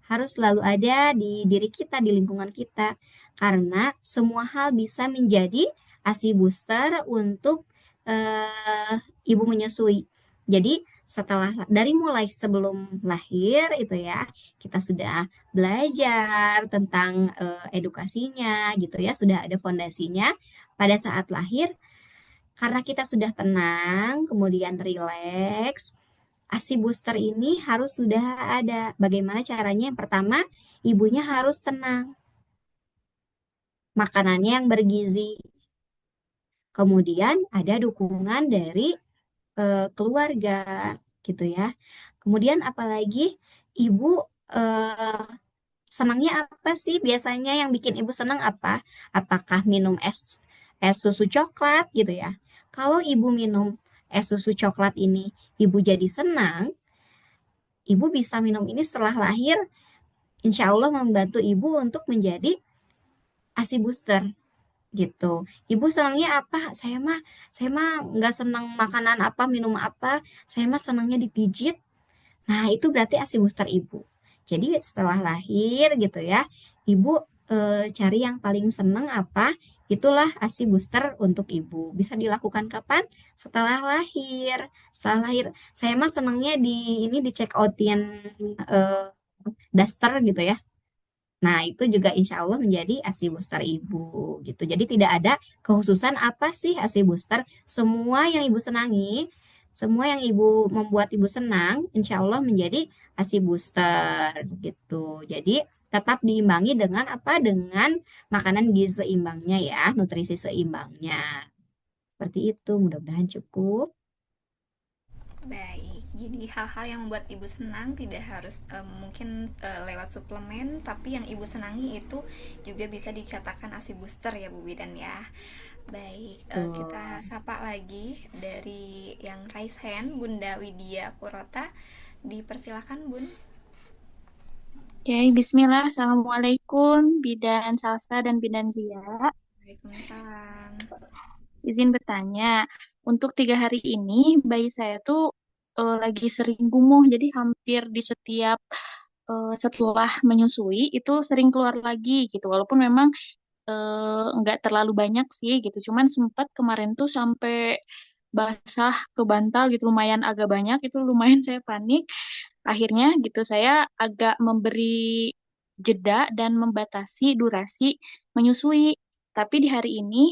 Speaker 3: Harus selalu ada di diri kita, di lingkungan kita. Karena semua hal bisa menjadi ASI booster untuk ibu menyusui. Jadi setelah dari mulai sebelum lahir itu ya, kita sudah belajar tentang edukasinya gitu ya, sudah ada fondasinya. Pada saat lahir, karena kita sudah tenang, kemudian rileks, ASI booster ini harus sudah ada. Bagaimana caranya? Yang pertama, ibunya harus tenang. Makanannya yang bergizi. Kemudian ada dukungan dari keluarga gitu ya. Kemudian apalagi ibu senangnya apa sih? Biasanya yang bikin ibu senang apa? Apakah minum es susu coklat gitu ya? Kalau ibu minum es susu coklat ini, ibu jadi senang, ibu bisa minum ini setelah lahir, insya Allah membantu ibu untuk menjadi ASI booster gitu. Ibu senangnya apa? Saya mah nggak senang makanan apa, minum apa. Saya mah senangnya dipijit. Nah, itu berarti ASI booster ibu. Jadi setelah lahir gitu ya, ibu cari yang paling seneng apa, itulah ASI booster untuk ibu. Bisa dilakukan kapan? Setelah lahir. Setelah lahir, saya mah senengnya di ini di check outin eh, daster gitu ya. Nah, itu juga insya Allah menjadi ASI booster ibu gitu. Jadi tidak ada kekhususan apa sih ASI booster. Semua yang ibu senangi, semua yang ibu membuat ibu senang, insya Allah menjadi ASI booster gitu. Jadi tetap diimbangi dengan apa? Dengan makanan gizi seimbangnya ya, nutrisi seimbangnya. Seperti itu, mudah-mudahan cukup.
Speaker 2: Baik, jadi hal-hal yang membuat ibu senang tidak harus mungkin lewat suplemen, tapi yang ibu senangi itu juga bisa dikatakan ASI booster ya Bu Bidan ya. Baik, kita
Speaker 3: Tuh.
Speaker 2: sapa lagi dari yang raise hand, Bunda Widya Purota. Dipersilakan, Bun.
Speaker 6: Oke, Bismillah. Assalamualaikum, Bidan Salsa dan Bidan Zia.
Speaker 2: Waalaikumsalam.
Speaker 6: Izin bertanya, untuk 3 hari ini bayi saya tuh lagi sering gumuh, jadi hampir di setiap setelah menyusui itu sering keluar lagi gitu. Walaupun memang nggak terlalu banyak sih gitu, cuman sempat kemarin tuh sampai basah ke bantal gitu, lumayan agak banyak, itu lumayan saya panik. Akhirnya gitu saya agak memberi jeda dan membatasi durasi menyusui. Tapi di hari ini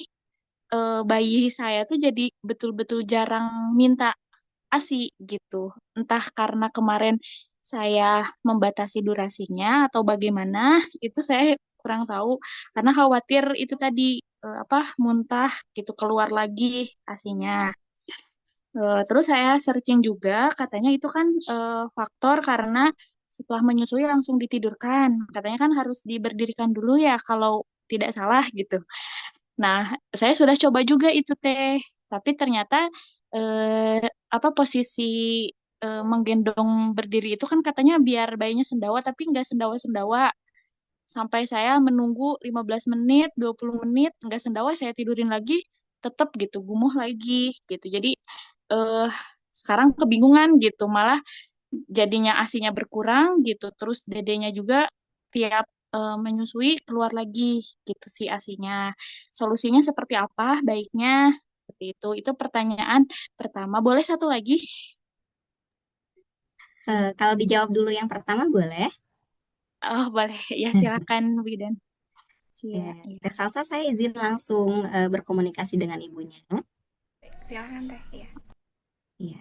Speaker 6: bayi saya tuh jadi betul-betul jarang minta ASI gitu. Entah karena kemarin saya membatasi durasinya atau bagaimana, itu saya kurang tahu. Karena khawatir itu tadi apa muntah gitu keluar lagi ASINya. Terus saya searching juga, katanya itu kan faktor karena setelah menyusui langsung ditidurkan. Katanya kan harus diberdirikan dulu ya kalau tidak salah gitu. Nah, saya sudah coba juga itu teh, tapi ternyata eh, apa posisi menggendong berdiri itu kan katanya biar bayinya sendawa, tapi nggak sendawa-sendawa. Sampai saya menunggu 15 menit, 20 menit, nggak sendawa, saya tidurin lagi, tetap gitu, gumuh lagi gitu. Jadi eh, sekarang kebingungan gitu, malah jadinya ASINya berkurang gitu, terus dedenya juga tiap menyusui keluar lagi gitu sih ASINya. Solusinya seperti apa baiknya? Seperti itu. Itu pertanyaan pertama. Boleh satu lagi?
Speaker 3: Kalau dijawab dulu yang pertama boleh.
Speaker 6: Oh, boleh. Ya, silakan, Widan.
Speaker 3: Ya,
Speaker 6: Cia, ya.
Speaker 3: Teh Salsa saya izin langsung berkomunikasi dengan ibunya.
Speaker 2: Silakan, Teh. Iya.
Speaker 3: Ya,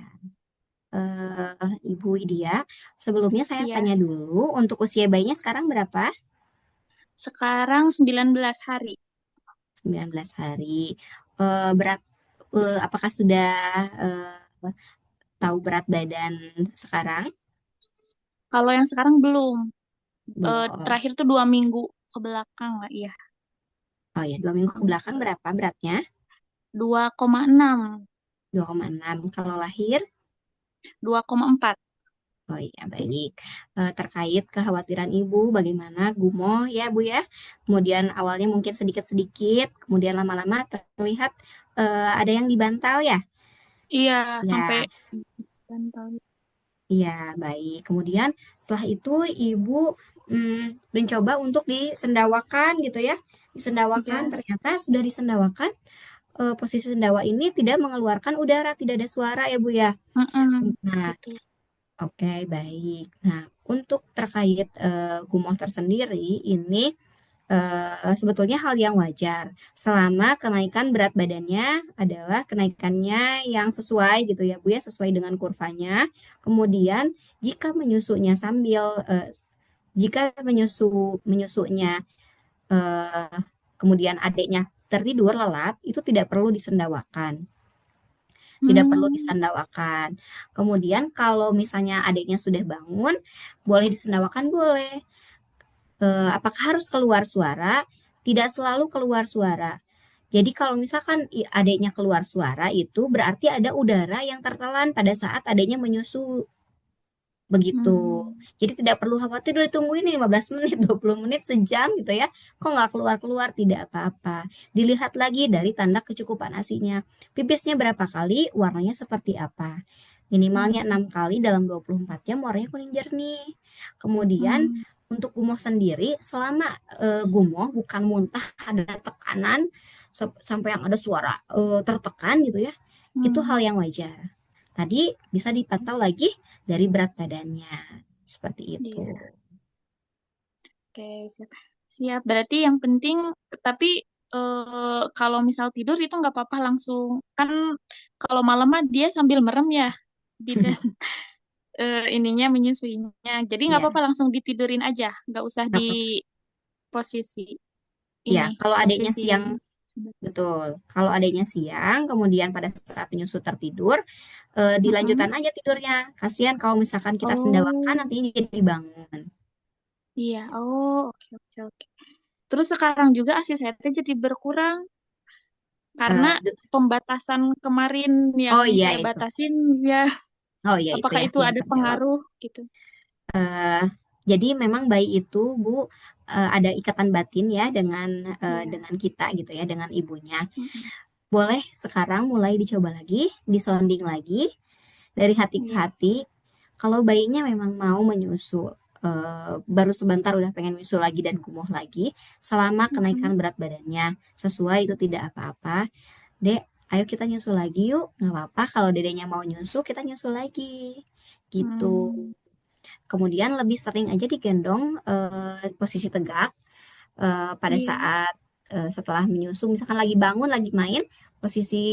Speaker 3: Ibu Widya, sebelumnya saya
Speaker 6: Iya,
Speaker 3: tanya dulu untuk usia bayinya sekarang berapa?
Speaker 6: sekarang 19 hari.
Speaker 3: 19 hari. Berat, apakah sudah tahu berat badan sekarang?
Speaker 6: Kalau yang sekarang belum.
Speaker 3: Belum.
Speaker 6: Terakhir tuh 2 minggu ke belakang lah, iya.
Speaker 3: Oh ya, 2 minggu ke belakang berapa beratnya?
Speaker 6: 2,6,
Speaker 3: 2,6. Kalau lahir?
Speaker 6: 2,4.
Speaker 3: Oh iya, baik. Terkait kekhawatiran Ibu, bagaimana gumoh ya Bu ya? Kemudian awalnya mungkin sedikit-sedikit, kemudian lama-lama terlihat ada yang dibantal ya?
Speaker 6: Iya, sampai
Speaker 3: Ya,
Speaker 6: bantal.
Speaker 3: iya, baik. Kemudian setelah itu Ibu mencoba untuk disendawakan gitu ya. Disendawakan,
Speaker 6: Iya,
Speaker 3: ternyata sudah disendawakan, posisi sendawa ini tidak mengeluarkan udara, tidak ada suara ya Bu ya.
Speaker 6: mm-mm,
Speaker 3: Nah,
Speaker 6: betul.
Speaker 3: oke, baik. Nah, untuk terkait gumoh tersendiri ini sebetulnya hal yang wajar selama kenaikan berat badannya adalah kenaikannya yang sesuai gitu ya Bu ya, sesuai dengan kurvanya. Kemudian jika menyusunya sambil jika menyusunya eh, kemudian adiknya tertidur lelap, itu tidak perlu disendawakan. Tidak perlu
Speaker 6: Hmm,
Speaker 3: disendawakan. Kemudian kalau misalnya adiknya sudah bangun, boleh disendawakan boleh. Apakah harus keluar suara? Tidak selalu keluar suara. Jadi kalau misalkan adiknya keluar suara itu berarti ada udara yang tertelan pada saat adiknya menyusu. Begitu.
Speaker 6: hmm,
Speaker 3: Jadi tidak perlu khawatir udah ditungguin nih 15 menit, 20 menit, sejam gitu ya. Kok nggak keluar-keluar? Tidak apa-apa. Dilihat lagi dari tanda kecukupan ASINya. Pipisnya berapa kali, warnanya seperti apa. Minimalnya
Speaker 6: hmm,
Speaker 3: 6 kali dalam 24 jam warnanya kuning jernih. Kemudian
Speaker 6: hmm,
Speaker 3: untuk gumoh sendiri, selama gumoh bukan muntah, ada tekanan sampai yang ada suara tertekan gitu ya, itu hal
Speaker 6: hmm.
Speaker 3: yang wajar. Tadi bisa dipantau lagi dari berat badannya. Seperti itu.
Speaker 6: Iya, oke, siap. Siap, berarti yang penting, tapi kalau misal tidur itu nggak apa-apa langsung. Kan kalau malam mah dia sambil merem ya, bidan ininya menyusuinya. Jadi nggak
Speaker 3: Ya,
Speaker 6: apa-apa langsung ditidurin aja, nggak usah
Speaker 3: nggak
Speaker 6: di
Speaker 3: apa-apa.
Speaker 6: posisi
Speaker 3: Ya,
Speaker 6: ini,
Speaker 3: kalau adiknya
Speaker 6: posisi.
Speaker 3: siang, betul. Kalau adiknya siang, kemudian pada saat penyusu tertidur,
Speaker 6: Mm-mm.
Speaker 3: dilanjutkan aja tidurnya. Kasihan kalau misalkan kita sendawakan,
Speaker 6: Oh,
Speaker 3: nantinya jadi bangun.
Speaker 6: iya. Oh, oke, oke, oke. Terus sekarang juga ASI saya teh jadi berkurang. Karena
Speaker 3: Eh,
Speaker 6: pembatasan kemarin yang
Speaker 3: oh iya
Speaker 6: saya
Speaker 3: itu.
Speaker 6: batasin ya,
Speaker 3: Oh iya itu
Speaker 6: apakah
Speaker 3: ya
Speaker 6: itu
Speaker 3: belum
Speaker 6: ada
Speaker 3: terjawab.
Speaker 6: pengaruh gitu?
Speaker 3: Eh, jadi memang bayi itu Bu ada ikatan batin ya
Speaker 6: Iya.
Speaker 3: dengan kita gitu ya dengan ibunya.
Speaker 6: Mm-mm.
Speaker 3: Boleh sekarang mulai dicoba lagi, disonding lagi dari hati ke
Speaker 6: Iya.
Speaker 3: hati. Kalau bayinya memang mau menyusu, baru sebentar udah pengen menyusu lagi dan kumuh lagi, selama kenaikan
Speaker 6: Mm-mm.
Speaker 3: berat badannya sesuai itu tidak apa-apa. Dek, ayo kita nyusu lagi yuk. Nggak apa-apa kalau dedenya mau nyusu, kita nyusu lagi. Gitu.
Speaker 6: Hmm.
Speaker 3: Kemudian lebih sering aja digendong posisi tegak pada
Speaker 6: Iya.
Speaker 3: saat setelah menyusu, misalkan lagi bangun, lagi main, posisi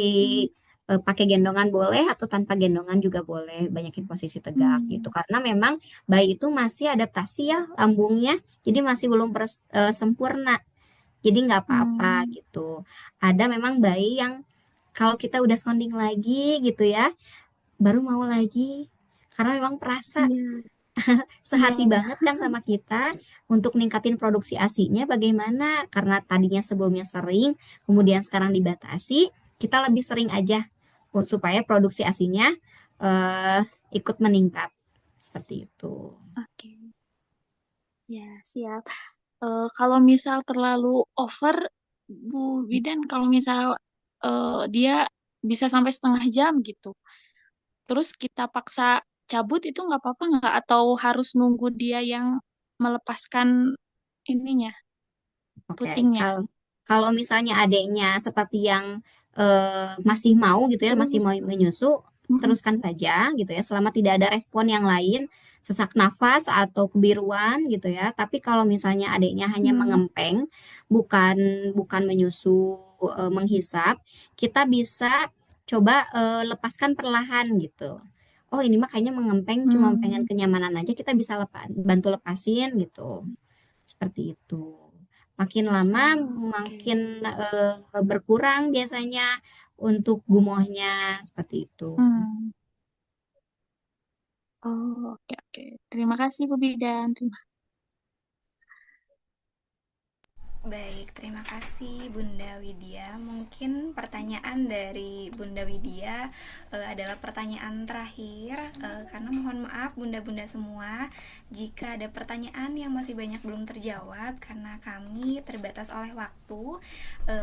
Speaker 6: Mm.
Speaker 3: pakai gendongan boleh atau tanpa gendongan juga boleh, banyakin posisi tegak gitu.
Speaker 6: Hmm.
Speaker 3: Karena memang bayi itu masih adaptasi ya lambungnya, jadi masih belum sempurna. Jadi nggak apa-apa
Speaker 6: Hmm.
Speaker 3: gitu. Ada memang bayi yang kalau kita udah sounding lagi gitu ya, baru mau lagi. Karena memang perasa
Speaker 6: Iya. Iya.
Speaker 3: sehati banget kan sama kita untuk ningkatin produksi ASINY-nya bagaimana? Karena tadinya sebelumnya sering, kemudian sekarang dibatasi, kita lebih sering aja supaya produksi ASINY-nya eh, ikut meningkat. Seperti itu.
Speaker 6: Oke. Ya, siap. Kalau misal terlalu over, Bu Bidan, kalau misal dia bisa sampai setengah jam gitu, terus kita paksa cabut itu nggak apa-apa nggak? Atau harus nunggu dia yang melepaskan ininya,
Speaker 3: Oke,
Speaker 6: putingnya?
Speaker 3: kalau kalau misalnya adiknya seperti yang masih mau gitu ya, masih mau
Speaker 6: Terus,
Speaker 3: menyusu,
Speaker 6: mm-mm.
Speaker 3: teruskan saja gitu ya, selama tidak ada respon yang lain, sesak nafas atau kebiruan gitu ya. Tapi kalau misalnya adiknya hanya
Speaker 6: Hmm.
Speaker 3: mengempeng, bukan bukan menyusu, menghisap, kita bisa coba lepaskan perlahan gitu. Oh ini mah kayaknya mengempeng, cuma pengen
Speaker 6: Hmm.
Speaker 3: kenyamanan aja, kita bisa bantu lepasin gitu. Seperti itu. Makin lama
Speaker 6: Oke.
Speaker 3: makin berkurang biasanya untuk gumohnya seperti itu.
Speaker 6: Hmm. Oh, oke, oke. Terima kasih, Bu Bidan.
Speaker 2: Baik, terima kasih Bunda Widya. Mungkin pertanyaan dari Bunda Widya adalah pertanyaan terakhir, karena mohon maaf Bunda-bunda semua jika ada pertanyaan yang masih banyak belum terjawab karena kami terbatas oleh waktu.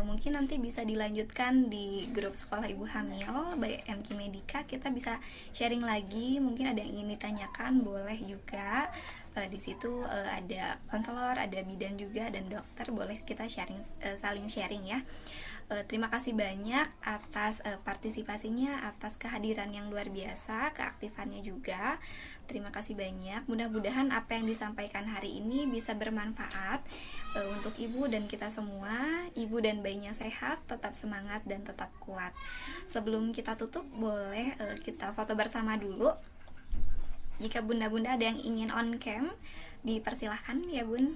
Speaker 2: Mungkin nanti bisa dilanjutkan di grup sekolah ibu hamil by MK Medika. Kita bisa sharing lagi, mungkin ada yang ingin ditanyakan boleh juga. Di situ ada konselor, ada bidan juga dan dokter, boleh kita sharing, saling sharing ya. Terima kasih banyak atas partisipasinya, atas kehadiran yang luar biasa, keaktifannya juga. Terima kasih banyak. Mudah-mudahan apa yang disampaikan hari ini bisa bermanfaat untuk ibu dan kita semua. Ibu dan bayinya sehat, tetap semangat dan tetap kuat. Sebelum kita tutup, boleh kita foto bersama dulu. Jika bunda-bunda ada yang ingin on cam, dipersilahkan ya bun.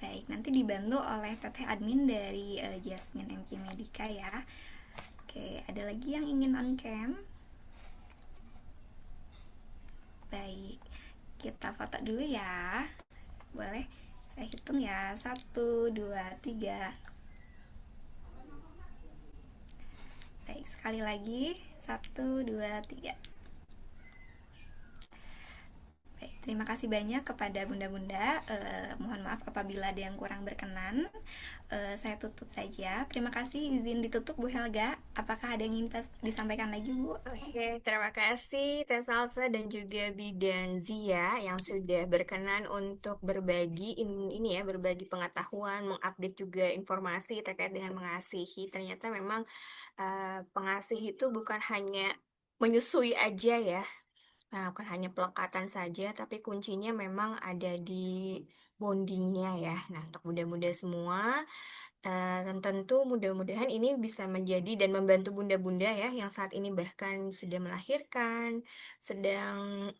Speaker 2: Baik, nanti dibantu oleh teteh admin dari Jasmine MK Medika ya. Oke, ada lagi yang ingin on cam? Baik, kita foto dulu ya. Boleh? Saya hitung ya. 1, 2, 3. Baik, sekali lagi. 1, 2, 3. Baik, terima kasih banyak kepada bunda-bunda. Mohon maaf apabila ada yang kurang berkenan. Saya tutup saja. Terima kasih, izin ditutup Bu Helga. Apakah ada yang ingin disampaikan lagi Bu?
Speaker 1: Oke, terima kasih Teh Salsa dan juga Bidan Zia yang sudah berkenan untuk berbagi ini ya, berbagi pengetahuan, mengupdate juga informasi terkait dengan mengasihi. Ternyata memang pengasih itu bukan hanya menyusui aja ya. Nah, bukan hanya pelekatan saja, tapi kuncinya memang ada di bondingnya ya. Nah, untuk muda-muda semua, dan tentu mudah-mudahan ini bisa menjadi dan membantu bunda-bunda ya yang saat ini bahkan sudah melahirkan, sedang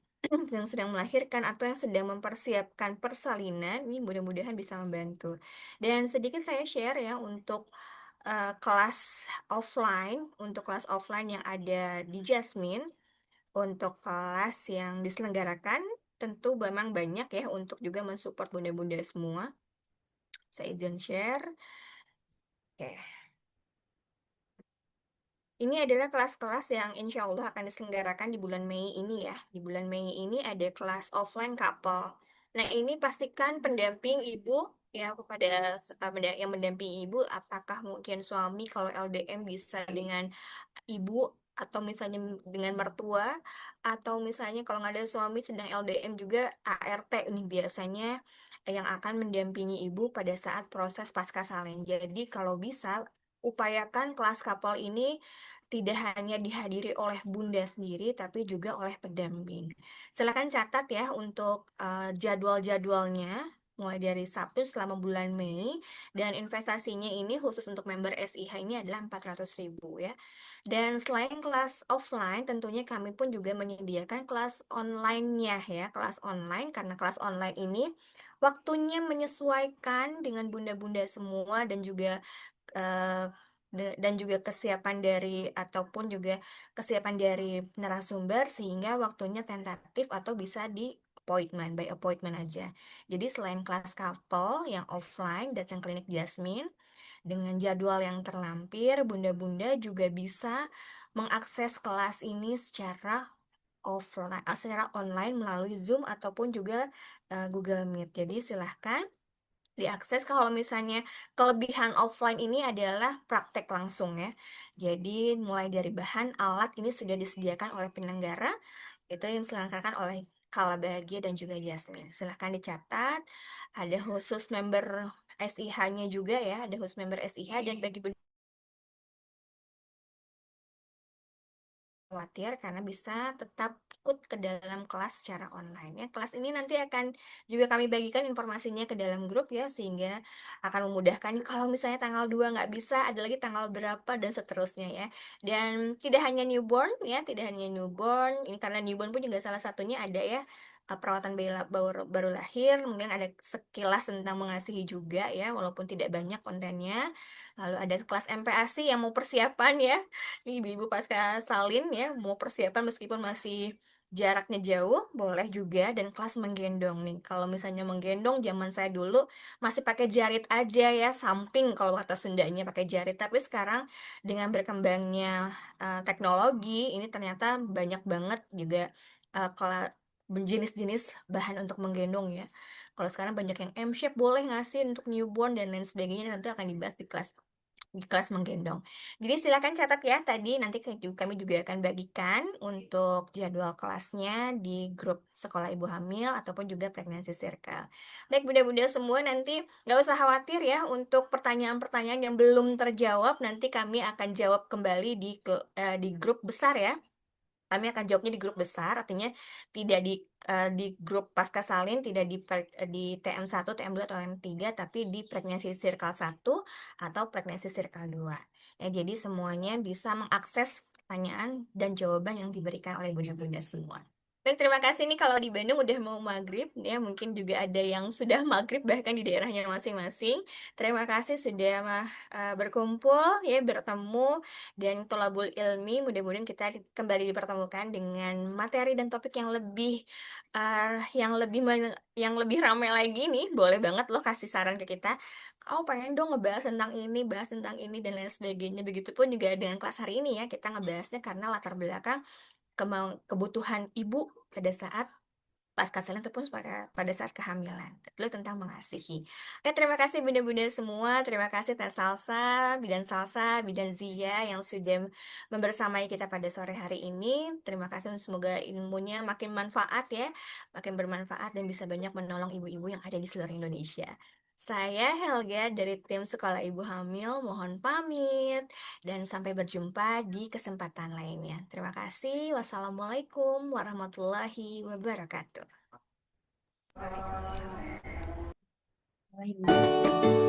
Speaker 1: yang sedang melahirkan atau yang sedang mempersiapkan persalinan, ini mudah-mudahan bisa membantu. Dan sedikit saya share ya untuk kelas offline yang ada di Jasmine, untuk kelas yang diselenggarakan tentu memang banyak ya untuk juga mensupport bunda-bunda semua. Saya izin share. Oke. Ini adalah kelas-kelas yang insya Allah akan diselenggarakan di bulan Mei ini ya. Di bulan Mei ini ada kelas offline couple. Nah, ini pastikan pendamping ibu ya kepada yang mendampingi ibu, apakah mungkin suami kalau LDM bisa dengan ibu atau misalnya dengan mertua, atau misalnya kalau nggak ada suami sedang LDM juga ART ini biasanya yang akan mendampingi ibu pada saat proses pasca salin. Jadi kalau bisa upayakan kelas couple ini tidak hanya dihadiri oleh bunda sendiri tapi juga oleh pendamping. Silakan catat ya untuk jadwal-jadwalnya mulai dari Sabtu selama bulan Mei, dan investasinya ini khusus untuk member SIH ini adalah 400.000 ya. Dan selain kelas offline, tentunya kami pun juga menyediakan kelas online-nya ya, kelas online, karena kelas online ini waktunya menyesuaikan dengan bunda-bunda semua dan juga eh, dan juga kesiapan dari ataupun juga kesiapan dari narasumber, sehingga waktunya tentatif atau bisa di appointment by appointment aja. Jadi selain kelas couple yang offline datang klinik Jasmine dengan jadwal yang terlampir, bunda-bunda juga bisa mengakses kelas ini secara online melalui Zoom ataupun juga Google Meet. Jadi silahkan diakses. Kalau misalnya kelebihan offline ini adalah praktek langsung ya. Jadi mulai dari bahan alat ini sudah disediakan oleh penyelenggara, itu yang diselenggarakan oleh Kala Bahagia dan juga Jasmine. Silahkan dicatat. Ada khusus member SIH-nya juga ya, ada khusus member SIH, dan bagi khawatir karena bisa tetap ikut ke dalam kelas secara online ya. Kelas ini nanti akan juga kami bagikan informasinya ke dalam grup ya, sehingga akan memudahkan kalau misalnya tanggal 2 nggak bisa, ada lagi tanggal berapa dan seterusnya ya. Dan tidak hanya newborn ya, tidak hanya newborn, ini karena newborn pun juga salah satunya ada ya, perawatan bayi baru lahir, mungkin ada sekilas tentang mengasihi juga ya, walaupun tidak banyak kontennya. Lalu ada kelas MPASI yang mau persiapan ya, ibu-ibu pasca salin ya, mau persiapan meskipun masih jaraknya jauh, boleh juga. Dan kelas menggendong nih, kalau misalnya menggendong zaman saya dulu masih pakai jarit aja ya, samping kalau kata Sundanya pakai jarit, tapi sekarang dengan berkembangnya teknologi ini ternyata banyak banget juga jenis-jenis bahan untuk menggendong ya. Kalau sekarang banyak yang M-shape boleh ngasih untuk newborn dan lain sebagainya, tentu akan dibahas di kelas menggendong. Jadi silakan catat ya, tadi nanti kami juga akan bagikan untuk jadwal kelasnya di grup Sekolah Ibu Hamil ataupun juga Pregnancy Circle. Baik bunda-bunda semua, nanti nggak usah khawatir ya untuk pertanyaan-pertanyaan yang belum terjawab, nanti kami akan jawab kembali di grup besar ya. Kami akan jawabnya di grup besar, artinya tidak di grup pasca salin, tidak di TM1, TM2 atau TM3, tapi di pregnancy circle 1 atau pregnancy circle 2. Ya, jadi semuanya bisa mengakses pertanyaan dan jawaban yang diberikan oleh bunda-bunda semua. Baik, terima kasih nih, kalau di Bandung udah mau maghrib ya, mungkin juga ada yang sudah maghrib bahkan di daerahnya masing-masing. Terima kasih sudah berkumpul ya, bertemu, dan tolabul ilmi, mudah-mudahan kita kembali dipertemukan dengan materi dan topik yang lebih yang lebih ramai lagi nih. Boleh banget loh kasih saran ke kita, oh pengen dong ngebahas tentang ini, bahas tentang ini dan lain sebagainya. Begitupun juga dengan kelas hari ini ya, kita ngebahasnya karena latar belakang kebutuhan ibu pada saat pasca salin ataupun pada saat kehamilan, lalu tentang mengasihi. Oke, terima kasih bunda-bunda semua, terima kasih Teh Salsa, Bidan Zia yang sudah membersamai kita pada sore hari ini. Terima kasih, semoga ilmunya makin manfaat ya, makin bermanfaat dan bisa banyak menolong ibu-ibu yang ada di seluruh Indonesia. Saya Helga dari tim Sekolah Ibu Hamil, mohon pamit dan sampai berjumpa di kesempatan lainnya. Terima kasih. Wassalamualaikum warahmatullahi wabarakatuh.
Speaker 2: Waalaikumsalam.
Speaker 4: Baik.